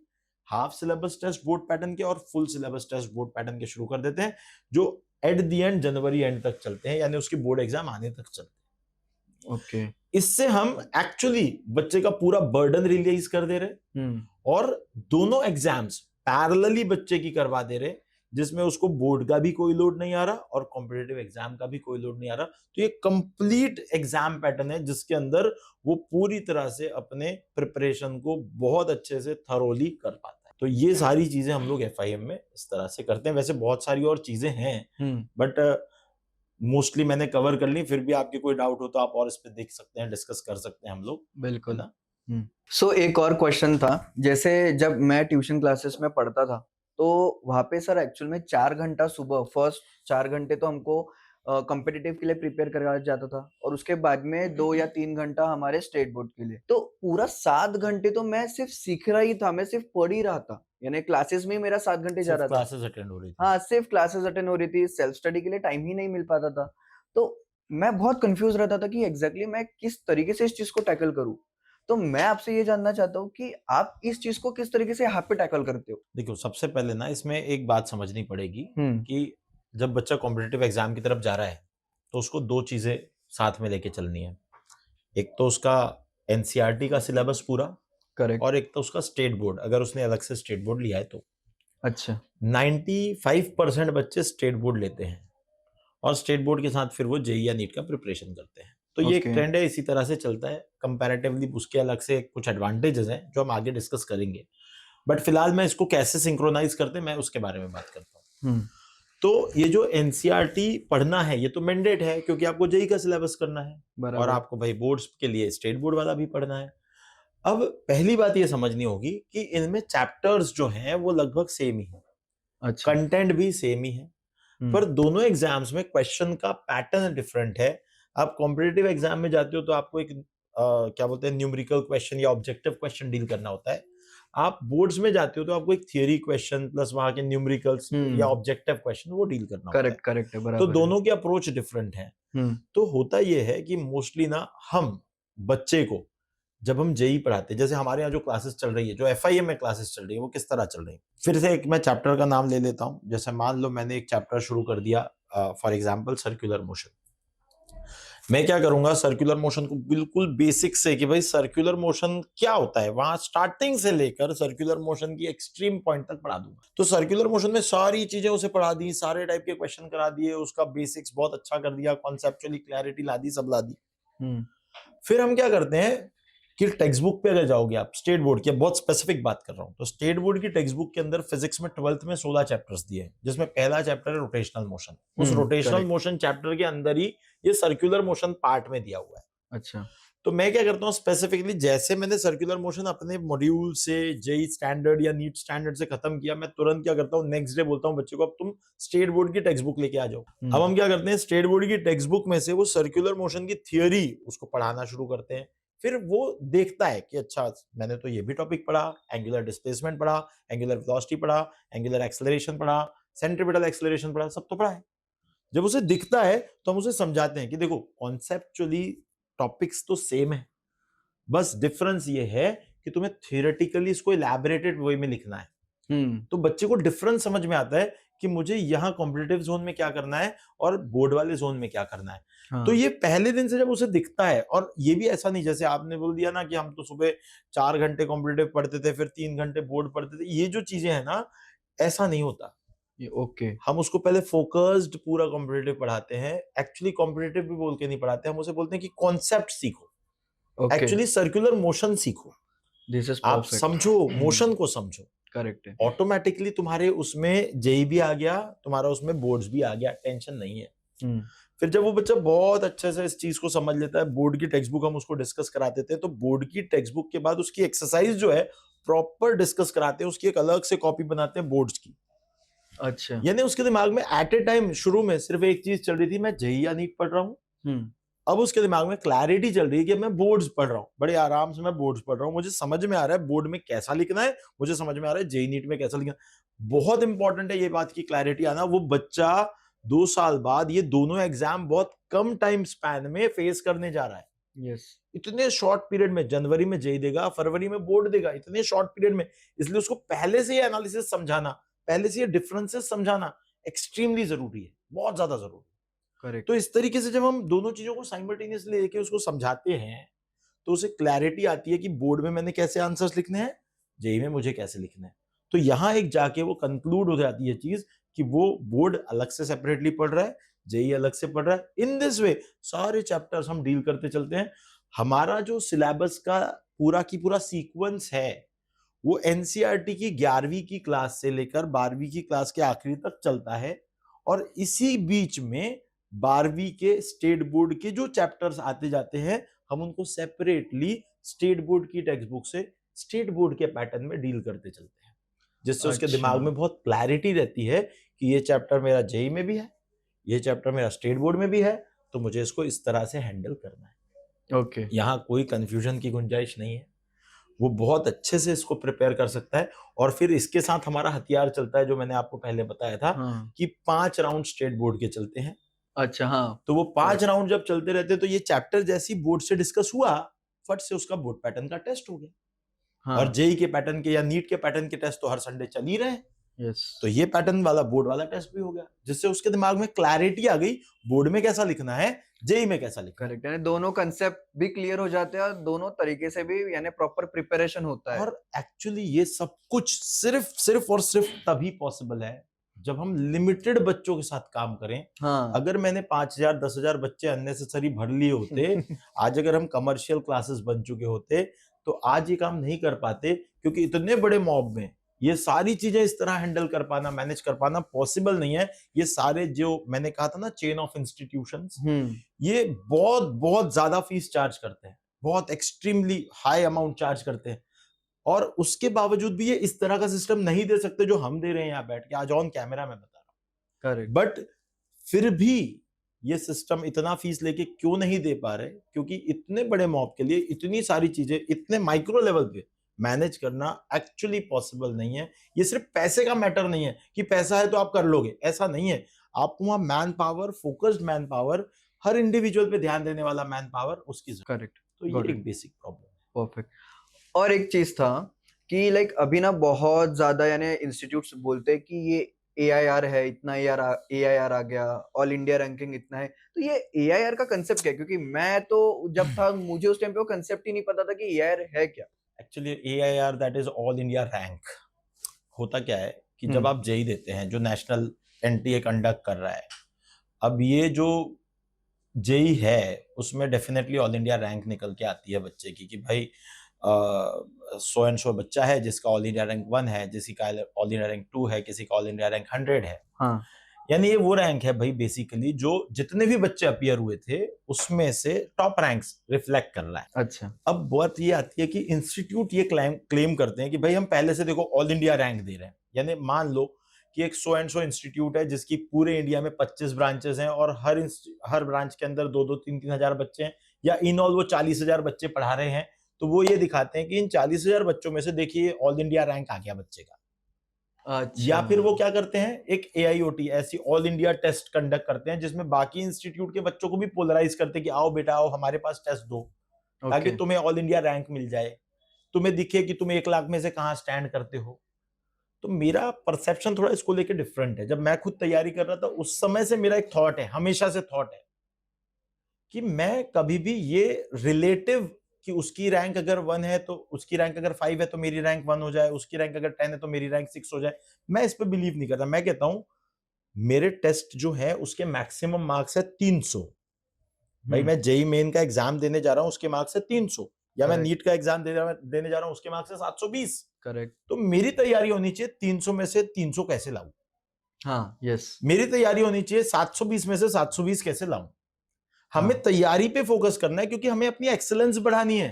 half syllabus test board pattern के और full syllabus test board pattern के शुरू कर देते हैं, जो एट द एंड जनवरी एंड तक चलते हैं, यानी उसकी बोर्ड एग्जाम आने तक चलते हैं। ओके। इससे हम एक्चुअली बच्चे का पूरा बर्डन रिलीज कर दे रहे और दोनों एग्जाम्स पैरेलली बच्चे की करवा दे रहे, जिसमें उसको बोर्ड का भी कोई लोड नहीं आ रहा और कॉम्पिटिटिव एग्जाम का भी कोई लोड नहीं आ रहा। तो ये कंप्लीट एग्जाम पैटर्न है जिसके अंदर वो पूरी तरह से अपने प्रिपरेशन को बहुत अच्छे से थरोली कर पाता है। तो ये सारी चीजें हम लोग एफआईएम में इस तरह से करते हैं। वैसे बहुत सारी और चीजें हैं बट मोस्टली मैंने कवर कर ली। फिर भी आपके कोई डाउट हो तो आप और इस पे देख सकते हैं, डिस्कस कर सकते हैं हम लोग। बिल्कुल ना। सो एक और क्वेश्चन था, जैसे जब मैं ट्यूशन क्लासेस में पढ़ता था तो वहां पे सर एक्चुअल में 4 घंटा सुबह, फर्स्ट 4 घंटे तो हमको कॉम्पिटिटिव के लिए प्रिपेयर कराया जाता था और उसके बाद में 2 या 3 घंटा हमारे स्टेट बोर्ड के लिए। तो पूरा 7 घंटे तो मैं सिर्फ सीख रहा ही था, मैं सिर्फ पढ़ ही रहा था, यानी क्लासेस में ही मेरा 7 घंटे जा रहा था। क्लासेस अटेंड हो रही थी। हाँ, सिर्फ क्लासेस अटेंड हो रही थी, सेल्फ स्टडी के लिए टाइम ही नहीं मिल पाता था। तो मैं बहुत कंफ्यूज रहता था कि एग्जैक्टली मैं किस तरीके से इस चीज को टैकल करूं। तो मैं आपसे ये जानना चाहता हूँ कि आप इस चीज को किस तरीके से यहाँ पे टैकल करते हो। देखो, सबसे पहले ना इसमें एक बात समझनी पड़ेगी कि जब बच्चा कॉम्पिटिटिव एग्जाम की तरफ जा रहा है तो उसको 2 चीजें साथ में लेके चलनी है। एक तो उसका एनसीईआरटी का सिलेबस पूरा, करेक्ट। और एक तो उसका स्टेट बोर्ड, अगर उसने अलग से स्टेट बोर्ड लिया है तो। अच्छा। 95% बच्चे स्टेट बोर्ड लेते हैं और स्टेट बोर्ड के साथ फिर वो जेईई या नीट का प्रिपरेशन करते हैं। तो ये एक Okay. ट्रेंड है, इसी तरह से चलता है। कंपैरेटिवली उसके अलग से कुछ एडवांटेजेस हैं जो हम आगे डिस्कस करेंगे, बट फिलहाल मैं इसको कैसे सिंक्रोनाइज करते हैं मैं उसके बारे में बात करता हूँ। तो ये जो एनसीईआरटी पढ़ना है ये तो मैंडेट है क्योंकि आपको जेईई का सिलेबस करना है और आपको भाई बोर्ड्स के लिए स्टेट बोर्ड वाला भी पढ़ना है। अब पहली बात ये समझनी होगी कि इनमें चैप्टर्स जो हैं वो लगभग सेम ही है। अच्छा। कंटेंट भी सेम ही है, पर दोनों एग्जाम्स में क्वेश्चन का पैटर्न डिफरेंट है। आप कॉम्पिटिटिव एग्जाम में जाते हो तो आपको एक क्या बोलते हैं न्यूमेरिकल क्वेश्चन या ऑब्जेक्टिव क्वेश्चन डील करना होता है। आप बोर्ड्स में जाते हो तो आपको एक थियरी क्वेश्चन प्लस वहां के न्यूमेरिकल्स या ऑब्जेक्टिव क्वेश्चन वो डील करना होता है। करेक्ट है, बराबर तो है। दोनों की अप्रोच डिफरेंट है। तो होता ये है कि मोस्टली ना हम बच्चे को जब हम जेईई पढ़ाते हैं, जैसे हमारे यहाँ जो क्लासेस चल रही है, जो एफआईएम में क्लासेस चल रही है, वो किस तरह चल रही है। फिर से एक मैं चैप्टर का नाम ले लेता हूँ। जैसे मान लो मैंने एक चैप्टर शुरू कर दिया, फॉर एग्जांपल सर्कुलर मोशन। मैं क्या करूंगा, सर्कुलर मोशन को बिल्कुल बेसिक से कि भाई सर्कुलर मोशन क्या होता है, वहां स्टार्टिंग से लेकर सर्कुलर मोशन की एक्सट्रीम पॉइंट तक पढ़ा दूंगा। तो सर्कुलर मोशन में सारी चीजें उसे पढ़ा दी, सारे टाइप के क्वेश्चन करा दिए, उसका बेसिक्स बहुत अच्छा कर दिया, कॉन्सेप्चुअली क्लैरिटी ला दी, सब ला दी। फिर हम क्या करते हैं कि टेक्स्ट बुक पे अगर जाओगे आप, स्टेट बोर्ड की बहुत स्पेसिफिक बात कर रहा हूं, तो स्टेट बोर्ड की टेक्स्ट बुक के अंदर फिजिक्स में 12th में 16 चैप्टर्स दिए हैं, जिसमें पहला चैप्टर है रोटेशनल मोशन। उस रोटेशनल मोशन चैप्टर के अंदर ही ये सर्कुलर मोशन पार्ट में दिया हुआ है। अच्छा। तो मैं क्या करता हूँ स्पेसिफिकली, जैसे मैंने सर्कुलर मोशन अपने मॉड्यूल से जेईई स्टैंडर्ड या नीट स्टैंडर्ड से खत्म किया, मैं तुरंत क्या करता हूँ नेक्स्ट डे बोलता हूँ बच्चे को अब तुम स्टेट बोर्ड की टेक्स्ट बुक लेके आ जाओ। अब हम क्या करते हैं, स्टेट बोर्ड की टेक्स्ट बुक में से वो सर्कुलर मोशन की थियोरी उसको पढ़ाना शुरू करते हैं। फिर वो देखता है कि अच्छा मैंने तो ये भी टॉपिक पढ़ा, एंगुलर डिस्प्लेसमेंट पढ़ा, एंगुलर वेलोसिटी पढ़ा, एंगुलर एक्सेलरेशन पढ़ा, सेंट्रीपिटल एक्सेलरेशन पढ़ा, सब तो पढ़ा है। जब उसे दिखता है तो हम उसे समझाते हैं कि देखो कॉन्सेप्चुअली टॉपिक्स तो सेम है, बस डिफरेंस ये है कि तुम्हें थियोरेटिकली इसको इलैबोरेटेड वे में लिखना है। तो बच्चे को डिफरेंस समझ में आता है कि मुझे यहाँ कॉम्पिटिटिव जोन में क्या करना है और बोर्ड वाले जोन में क्या करना है। हाँ। तो ये पहले दिन से जब उसे दिखता है, और ये भी ऐसा नहीं जैसे आपने बोल दिया ना कि हम तो सुबह 4 घंटे कॉम्पिटिटिव पढ़ते थे फिर 3 घंटे बोर्ड पढ़ते थे, ये जो चीजें हैं ना, ऐसा नहीं होता। ओके। हम उसको पहले फोकस्ड पूरा कॉम्पिटिटिव पढ़ाते हैं। एक्चुअली कॉम्पिटिटिव भी बोल के नहीं पढ़ाते, हम उसे बोलते हैं कि कॉन्सेप्ट सीखो, एक्चुअली सर्कुलर मोशन सीखो, आप समझो, मोशन को समझो। करेक्ट है। ऑटोमेटिकली तुम्हारे उसमें जेई भी आ गया, तुम्हारा उसमें बोर्ड्स भी आ गया, टेंशन नहीं है। फिर जब वो बच्चा बहुत अच्छे से इस चीज को समझ लेता है, बोर्ड की टेक्स्ट बुक हम उसको डिस्कस करा देते हैं, तो बोर्ड की टेक्स्ट बुक के बाद उसकी एक्सरसाइज जो है प्रॉपर डिस्कस कराते हैं, उसकी एक अलग से कॉपी बनाते हैं बोर्ड्स की। अच्छा। यानी उसके दिमाग में एट ए टाइम शुरू में सिर्फ एक चीज चल रही थी, मैं जेईई या नीट पढ़ रहा हूँ। अब उसके दिमाग में क्लैरिटी चल रही है कि मैं बोर्ड्स पढ़ रहा हूँ, बड़े आराम से मैं बोर्ड्स पढ़ रहा हूँ, मुझे समझ में आ रहा है बोर्ड में कैसा लिखना है, मुझे समझ में आ रहा है जेईई नीट में कैसा लिखना है। बहुत इंपॉर्टेंट है ये बात की क्लैरिटी आना। वो बच्चा 2 साल बाद ये दोनों एग्जाम बहुत कम टाइम स्पैन में फेस करने जा रहा है। यस इतने शॉर्ट पीरियड में, जनवरी में जेई देगा, फरवरी में बोर्ड देगा, इतने शॉर्ट पीरियड में। इसलिए उसको पहले से ये एनालिसिस समझाना, पहले से ये डिफरेंसेस समझाना एक्सट्रीमली जरूरी है, बहुत ज्यादा जरूरी है। करेक्ट तो इस तरीके से जब हम दोनों चीजों को साइमल्टेनियसली लेके उसको समझाते हैं तो उसे क्लैरिटी आती है कि बोर्ड में मैंने कैसे आंसर्स लिखने हैं, जेई में मुझे कैसे लिखने हैं। तो यहां एक जाके वो कंक्लूड हो जाती है चीज कि वो बोर्ड अलग से सेपरेटली पढ़ रहा है, जेई अलग से पढ़ रहा है। इन दिस वे सारे चैप्टर्स हम डील करते चलते हैं। हमारा जो सिलेबस का पूरा की पूरा सीक्वेंस है वो एनसीईआरटी की 11वीं की क्लास से लेकर 12वीं की क्लास के आखिरी तक चलता है, और इसी बीच में 12वीं के स्टेट बोर्ड के जो चैप्टर्स आते जाते हैं हम उनको सेपरेटली स्टेट बोर्ड की टेक्स्ट बुक से स्टेट बोर्ड के पैटर्न में डील करते चलते हैं, जिससे उसके अच्छा। दिमाग में बहुत क्लैरिटी रहती है कि ये चैप्टर मेरा जेई में भी है, ये चैप्टर मेरा स्टेट बोर्ड में भी है, तो मुझे इसको इस तरह से हैंडल करना है। ओके यहाँ कोई कंफ्यूजन की गुंजाइश नहीं है। वो बहुत अच्छे से इसको प्रिपेयर कर सकता है। और फिर इसके साथ हमारा हथियार चलता है जो मैंने आपको पहले बताया था हाँ कि 5 राउंड स्टेट बोर्ड के चलते हैं। अच्छा हाँ तो वो 5 राउंड जब चलते रहते हैं तो ये चैप्टर जैसी बोर्ड से डिस्कस हुआ, फट से उसका बोर्ड पैटर्न का टेस्ट हो गया। हाँ और जेई के पैटर्न के या नीट के पैटर्न के टेस्ट तो हर संडे चल ही रहे हैं, यस तो ये पैटर्न वाला बोर्ड वाला टेस्ट भी हो गया, जिससे उसके दिमाग में क्लैरिटी आ गई बोर्ड में कैसा लिखना है, जेई में कैसा लिखना है। करेक्ट, यानी दोनों कंसेप्ट भी क्लियर हो जाते हैं और दोनों तरीके से भी यानी प्रॉपर प्रिपरेशन होता है। और एक्चुअली ये सब कुछ सिर्फ और सिर्फ तभी पॉसिबल है जब हम लिमिटेड बच्चों के साथ काम करें। हाँ अगर मैंने 5,000 10,000 बच्चे अननेसेसरी भर लिए होते, आज अगर हम कमर्शियल क्लासेस बन चुके होते, तो आज ये काम नहीं कर पाते, क्योंकि इतने बड़े मॉब में ये सारी चीजें इस तरह हैंडल कर पाना, मैनेज कर पाना पॉसिबल नहीं है। ये सारे जो मैंने कहा था ना चेन ऑफ इंस्टीट्यूशंस, ये बहुत बहुत ज्यादा फीस चार्ज करते हैं, बहुत एक्सट्रीमली हाई अमाउंट चार्ज करते हैं, और उसके बावजूद भी ये इस तरह का सिस्टम नहीं दे सकते जो हम दे रहे हैं यहाँ बैठ के, आज ऑन कैमरा मैं बता रहा हूँ। करेक्ट बट फिर भी ये सिस्टम इतना फीस लेके क्यों नहीं दे पा रहे, क्योंकि इतने बड़े मॉब के लिए इतनी सारी चीजें इतने माइक्रो लेवल पे मैनेज करना एक्चुअली पॉसिबल नहीं है। ये सिर्फ पैसे का मैटर नहीं है कि पैसा है तो आप कर लोगे, ऐसा नहीं है। आपको वहां man power, focused man power, हर इंडिविजुअल पे ध्यान देने वाला मैन पावर, उसकी जरूरत है। करेक्ट तो Got ये it. एक बेसिक प्रॉब्लम है। परफेक्ट। और एक चीज था कि लाइक अभी ना बहुत ज्यादा यानी इंस्टीट्यूट्स बोलते हैं कि ये AIR है, इतना AIR आ गया, ऑल इंडिया रैंकिंग इतना है। तो ये AIR का कंसेप्ट क्या है? क्योंकि मैं तो जब था मुझे उस टाइम पे वो कंसेप्ट ही नहीं पता था कि AIR है क्या। Actually AIR that is all India rank. होता क्या है कि जब आप जेई देते हैं, जो नेशनल एनटीए कंडक्ट कर रहा है, अब ये जो जेई है उसमें डेफिनेटली ऑल इंडिया रैंक निकल के आती है बच्चे की, कि भाई सो एंड सो बच्चा है जिसका ऑल इंडिया रैंक 1 है, किसी का ऑल इंडिया रैंक 2 है, किसी का ऑल इंडिया रैंक 100 है। हाँ यानी ये वो रैंक है भाई बेसिकली जो जितने भी बच्चे अपीयर हुए थे उसमें से टॉप रैंक्स रिफ्लेक्ट कर रहा है। अच्छा अब बात ये आती है कि इंस्टीट्यूट ये क्लेम करते हैं कि भाई हम पहले से देखो ऑल इंडिया रैंक दे रहे हैं। यानी मान लो कि एक सो एंड सो इंस्टीट्यूट है जिसकी पूरे इंडिया में 25 ब्रांचेस हैं और हर ब्रांच के अंदर 2-2 3-3 हजार बच्चे हैं, या इन ऑल वो 40,000 बच्चे पढ़ा रहे हैं। तो वो ये दिखाते हैं कि इन 40,000 बच्चों में से देखिए ऑल इंडिया रैंक आ गया बच्चे का। अच्छा या फिर वो क्या करते हैं, एक AIOT ऐसी ऑल इंडिया टेस्ट कंडक्ट करते हैं जिसमें बाकी इंस्टीट्यूट के बच्चों को भी पोलराइज करते हैं कि आओ बेटा आओ हमारे पास टेस्ट दो, ताकि ओके तुम्हें ऑल इंडिया रैंक मिल जाए, तुम्हें दिखे कि तुम 1 लाख में से कहां स्टैंड करते हो। तो मेरा परसेप्शन थोड़ा इसको लेके डिफरेंट है। जब मैं खुद तैयारी कर रहा था उस समय से मेरा एक थॉट है, हमेशा से थॉट है, कि मैं कभी भी ये रिलेटिव कि उसकी रैंक अगर 1 है तो उसकी रैंक अगर 5 है तो मेरी रैंक 1 हो जाए, उसकी रैंक अगर 10 है तो मेरी रैंक 6 हो जाए, मैं इस पे बिलीव नहीं करता। मैं कहता हूं मेरे टेस्ट जो है उसके मैक्सिमम मार्क्स है 300। भाई मैं जेई मेन का एग्जाम देने जा रहा हूं उसके मार्क्स है 300, या मैं Correct. नीट का एग्जाम देने जा रहा हूं उसके मार्क्स है 720। करेक्ट तो मेरी तैयारी होनी चाहिए 300 में से 300 कैसे लाऊं, हाँ यस मेरी तैयारी होनी चाहिए 720 में से 720 कैसे लाऊं। हमें तैयारी पे फोकस करना है क्योंकि हमें अपनी एक्सेलेंस बढ़ानी है।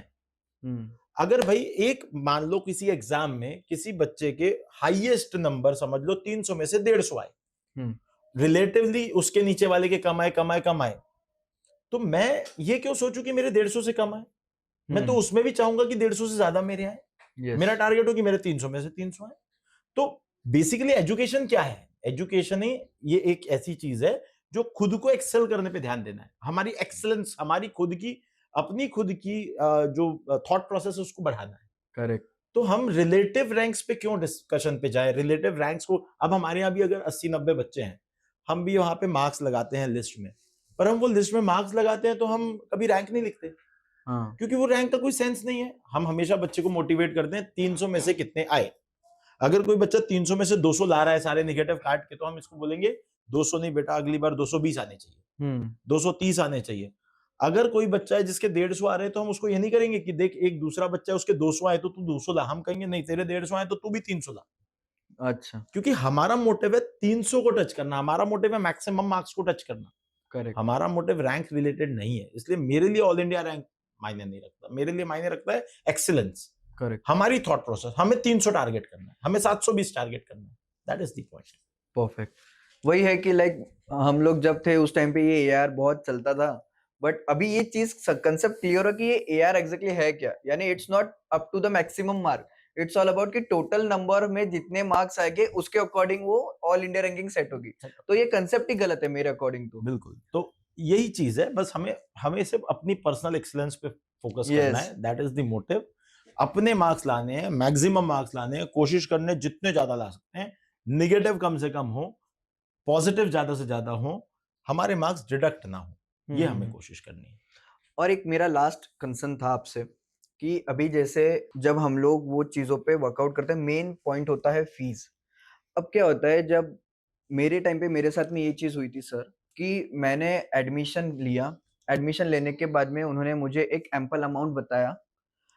अगर भाई एक मान लो किसी एग्जाम में किसी बच्चे के हाईएस्ट नंबर समझ लो 300 में से 150 आए, रिलेटिवली उसके नीचे वाले के कम आए, तो मैं ये क्यों सोचूं कि मेरे 150 से कम आए। मैं तो उसमें भी चाहूंगा कि 150 से ज्यादा मेरे आए। Yes. मेरा टारगेट हो कि मेरे 300 में से 300 आए। तो बेसिकली एजुकेशन क्या है, एजुकेशन ही ये एक ऐसी चीज है जो खुद को एक्सेल करने पे ध्यान देना है, हमारी एक्सेलेंस, हमारी खुद की अपनी खुद की जो थॉट प्रोसेस है उसको बढ़ाना है। करेक्ट। तो हम रिलेटिव रैंक्स पे क्यों डिस्कशन पे जाए? रिलेटिव रैंक्स को, अब हमारे यहाँ भी अगर 80-90 बच्चे हैं, हम भी वहां पे मार्क्स लगाते हैं लिस्ट में, पर हम वो लिस्ट में मार्क्स लगाते हैं तो हम कभी रैंक नहीं लिखते, हाँ। क्योंकि वो रैंक का कोई सेंस नहीं है। हम हमेशा बच्चे को मोटिवेट करते हैं 300 में से कितने आए। अगर कोई बच्चा 300 में से 200 ला रहा है सारे निगेटिव काट के, तो हम इसको बोलेंगे 200 नहीं बेटा, अगली बार 220 आने चाहिए, 230 आने चाहिए। अगर कोई बच्चा है जिसके 150 आ रहे हैं, तो हम उसको ये नहीं करेंगे कि देख एक दूसरा बच्चा है उसके 200 आए तो तू 200 ला, हम कहेंगे नहीं तेरे 150 आए तो तू भी 300 ला। अच्छा। क्योंकि हमारा मोटिव है 300 को टच करना, हमारा मोटिव है मैक्सिमम मार्क्स को टच करना, करेक्ट। हमारा मोटिव रैंक रिलेटेड नहीं है। इसलिए मेरे लिए ऑल इंडिया रैंक मायने नहीं रखता, मेरे लिए मायने रखता है एक्सीलेंस, करेक्ट। हमारी थॉट प्रोसेस। हमें 300 टारगेट करना है, हमें 720 टारगेट करना है, that is the point. Perfect. वही है कि लाइक हम लोग जब थे उस टाइम पे ये एआर बहुत चलता था, बट अभी ये चीज कंसेप्ट क्लियर हो कि ये एआर एग्जैक्टली है क्या। यानी it's not up to the maximum mark, it's all about कि टोटल नंबर में जितने मार्क्स आएंगे उसके अकॉर्डिंग वो ऑल इंडिया रैंकिंग सेट होगी। तो ये कंसेप्ट ही गलत है मेरे अकॉर्डिंग तो। बिल्कुल, तो यही चीज है, बस हमें हमें सिर्फ अपनी पर्सनल एक्सीलेंस पे फोकस करना यस। है, दैट इज द मोटिव। अपने मार्क्स लाने हैं, मैक्सिमम मार्क्स लाने हैं, कोशिश करने जितने ज्यादा ला सकते हैं, निगेटिव कम से कम हो, पॉजिटिव ज्यादा से ज्यादा हो, हमारे मार्क्स डिडक्ट ना हो, ये हमें कोशिश करनी है। और एक मेरा लास्ट कंसर्न था आपसे कि अभी जैसे जब हम लोग वो चीजों पे वर्कआउट करते हैं, मेन पॉइंट होता है फीस। अब क्या होता है, जब मेरे टाइम पे मेरे साथ में ये चीज हुई थी सर, कि मैंने एडमिशन लिया, एडमिशन लेने के बाद में उन्होंने मुझे एक एम्पल अमाउंट बताया,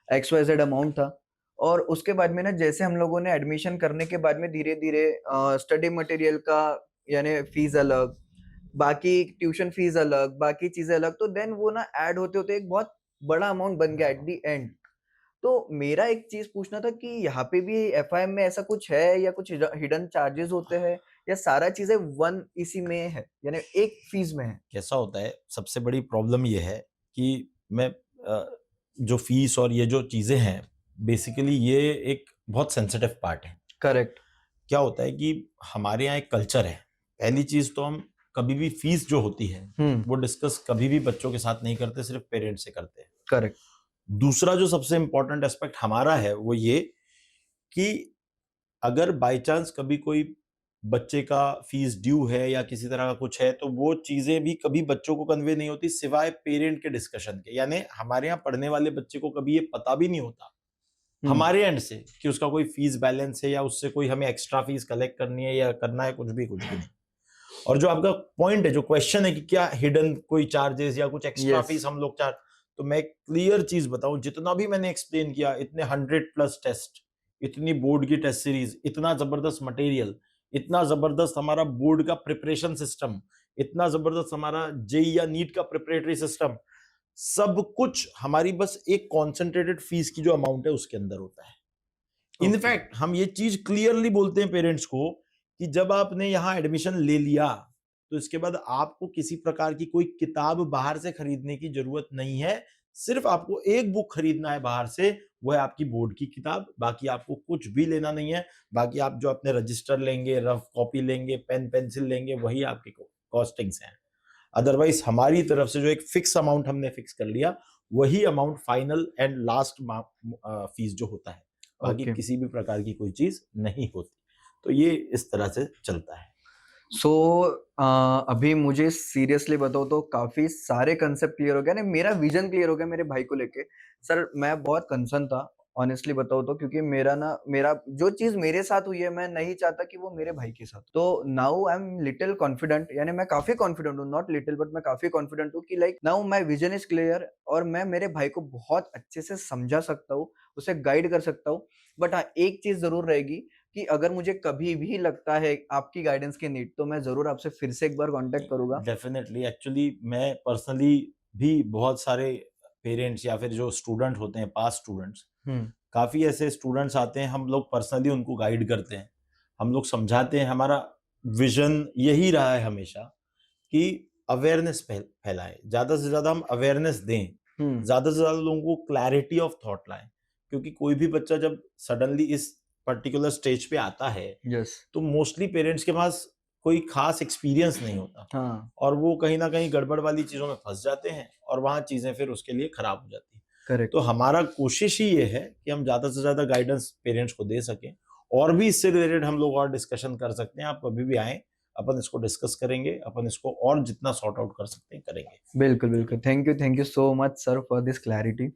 XYZ अमाउंट था। और उसके बाद में ना जैसे हम लोगों ने एडमिशन करने के बाद में धीरे धीरे स्टडी मटेरियल का यानी फीस अलग, बाकी ट्यूशन फीस अलग, बाकी चीजें अलग, तो देन वो ना ऐड होते होते एक बहुत बड़ा अमाउंट बन गया एट दी एंड। तो मेरा एक चीज पूछना था कि यहाँ पे भी एफआईएम में ऐसा कुछ है या कुछ हिडन चार्जेस होते हैं, या सारा चीजें वन इसी में है, यानी एक फीस में है। कैसा होता है, सबसे बड़ी प्रॉब्लम ये है कि मैं जो फीस और ये जो चीजें हैं, बेसिकली ये एक बहुत सेंसिटिव पार्ट है। करेक्ट। क्या होता है कि हमारे यहाँ एक कल्चर है, पहली चीज तो हम कभी भी फीस जो होती है वो डिस्कस कभी भी बच्चों के साथ नहीं करते, सिर्फ पेरेंट्स से करते हैं। करेक्ट। दूसरा जो सबसे इंपॉर्टेंट एस्पेक्ट हमारा है वो ये कि अगर बाय चांस कभी कोई बच्चे का फीस ड्यू है या किसी तरह का कुछ है, तो वो चीजें भी कभी बच्चों को कन्वे नहीं होती सिवाय पेरेंट के डिस्कशन के। यानी हमारे यहाँ पढ़ने वाले बच्चे को कभी ये पता भी नहीं होता हमारे एंड से कि उसका कोई फीस बैलेंस है या उससे कोई हमें एक्स्ट्रा फीस कलेक्ट करनी है या करना है, कुछ भी नहीं। और जो आपका पॉइंट है, जो क्वेश्चन है कि क्या हिडन कोई चार्जेस या कुछ एक्स्ट्रा फीस हम लोग चार्ज, तो मैं क्लियर चीज बताऊं, जितना भी मैंने एक्सप्लेन किया, इतने 100+ टेस्ट, इतनी बोर्ड की टेस्ट सीरीज, इतना जबरदस्त मटेरियल, इतना जबरदस्त हमारा बोर्ड का प्रिपरेशन सिस्टम, इतना जबरदस्त हमारा जेई या नीट का प्रिपरेटरी सिस्टम, सब कुछ हमारी बस एक कॉन्सेंट्रेटेड फीस की जो अमाउंट है उसके अंदर होता है। इनफैक्ट हम ये चीज क्लियरली बोलते हैं पेरेंट्स को कि जब आपने यहाँ एडमिशन ले लिया तो इसके बाद आपको किसी प्रकार की कोई किताब बाहर से खरीदने की जरूरत नहीं है, सिर्फ आपको एक बुक खरीदना है बाहर से, वो है आपकी बोर्ड की किताब, बाकी आपको कुछ भी लेना नहीं है। बाकी आप जो अपने रजिस्टर लेंगे, रफ कॉपी लेंगे, पेन पेंसिल लेंगे, वही आपकी कॉस्टिंग्स हैं। अदरवाइज हमारी तरफ से जो एक फिक्स अमाउंट हमने फिक्स कर लिया, वही amount final and last fees जो होता है, बाकी किसी भी प्रकार की कोई चीज नहीं होती। तो ये इस तरह से चलता है। सो अभी मुझे सीरियसली बताओ तो काफी सारे कंसेप्ट क्लियर हो गया ना, मेरा विजन क्लियर हो गया मेरे भाई को लेके। सर मैं बहुत कंसर्न था ऑनेस्टली बताओ तो, क्योंकि मेरा जो चीज मेरे साथ हुई है मैं नहीं चाहता कि वो मेरे भाई के साथ। तो now I am little confident, यानी मैं काफी कॉन्फिडेंट हूँ, नॉट लिटिल बट मैं काफी कॉन्फिडेंट हूँ कि like now my vision is clear, और मैं मेरे भाई को बहुत अच्छे से समझा सकता हूँ, उसे गाइड कर सकता हूँ। बट हाँ, एक चीज जरूर रहेगी कि अगर मुझे कभी भी लगता है आपकी गाइडेंस की नीड, तो मैं जरूर आपसे फिर से एक बार कांटेक्ट करूंगा। डेफिनेटली, एक्चुअली मैं पर्सनली भी बहुत सारे पेरेंट्स या फिर जो स्टूडेंट होते हैं, पास स्टूडेंट्स, काफी ऐसे स्टूडेंट्स आते हैं, हम लोग पर्सनली उनको गाइड करते हैं, हम लोग समझाते हैं। हमारा विजन यही रहा है हमेशा कि अवेयरनेस फैलाएं, ज्यादा से ज्यादा हम अवेयरनेस दें, ज्यादा से ज्यादा लोगों को क्लैरिटी ऑफ थॉट लाएं। क्योंकि कोई भी बच्चा जब सडनली इस पर्टिकुलर स्टेज पे आता है, तो मोस्टली पेरेंट्स के पास कोई खास एक्सपीरियंस नहीं होता, हाँ और वो कहीं ना कहीं गड़बड़ वाली चीजों में फंस जाते हैं, और वहां चीजें फिर उसके लिए खराब हो जाती हैं। करेक्ट। तो हमारा कोशिश ही ये है कि हम ज्यादा से ज्यादा गाइडेंस पेरेंट्स को दे सकें, और भी इससे रिलेटेड हम लोग और डिस्कशन कर सकते हैं। आप कभी भी आए, अपन इसको डिस्कस करेंगे, अपन इसको और जितना सॉर्ट आउट कर सकते हैं करेंगे। बिल्कुल बिल्कुल, thank you so much sir for this clarity.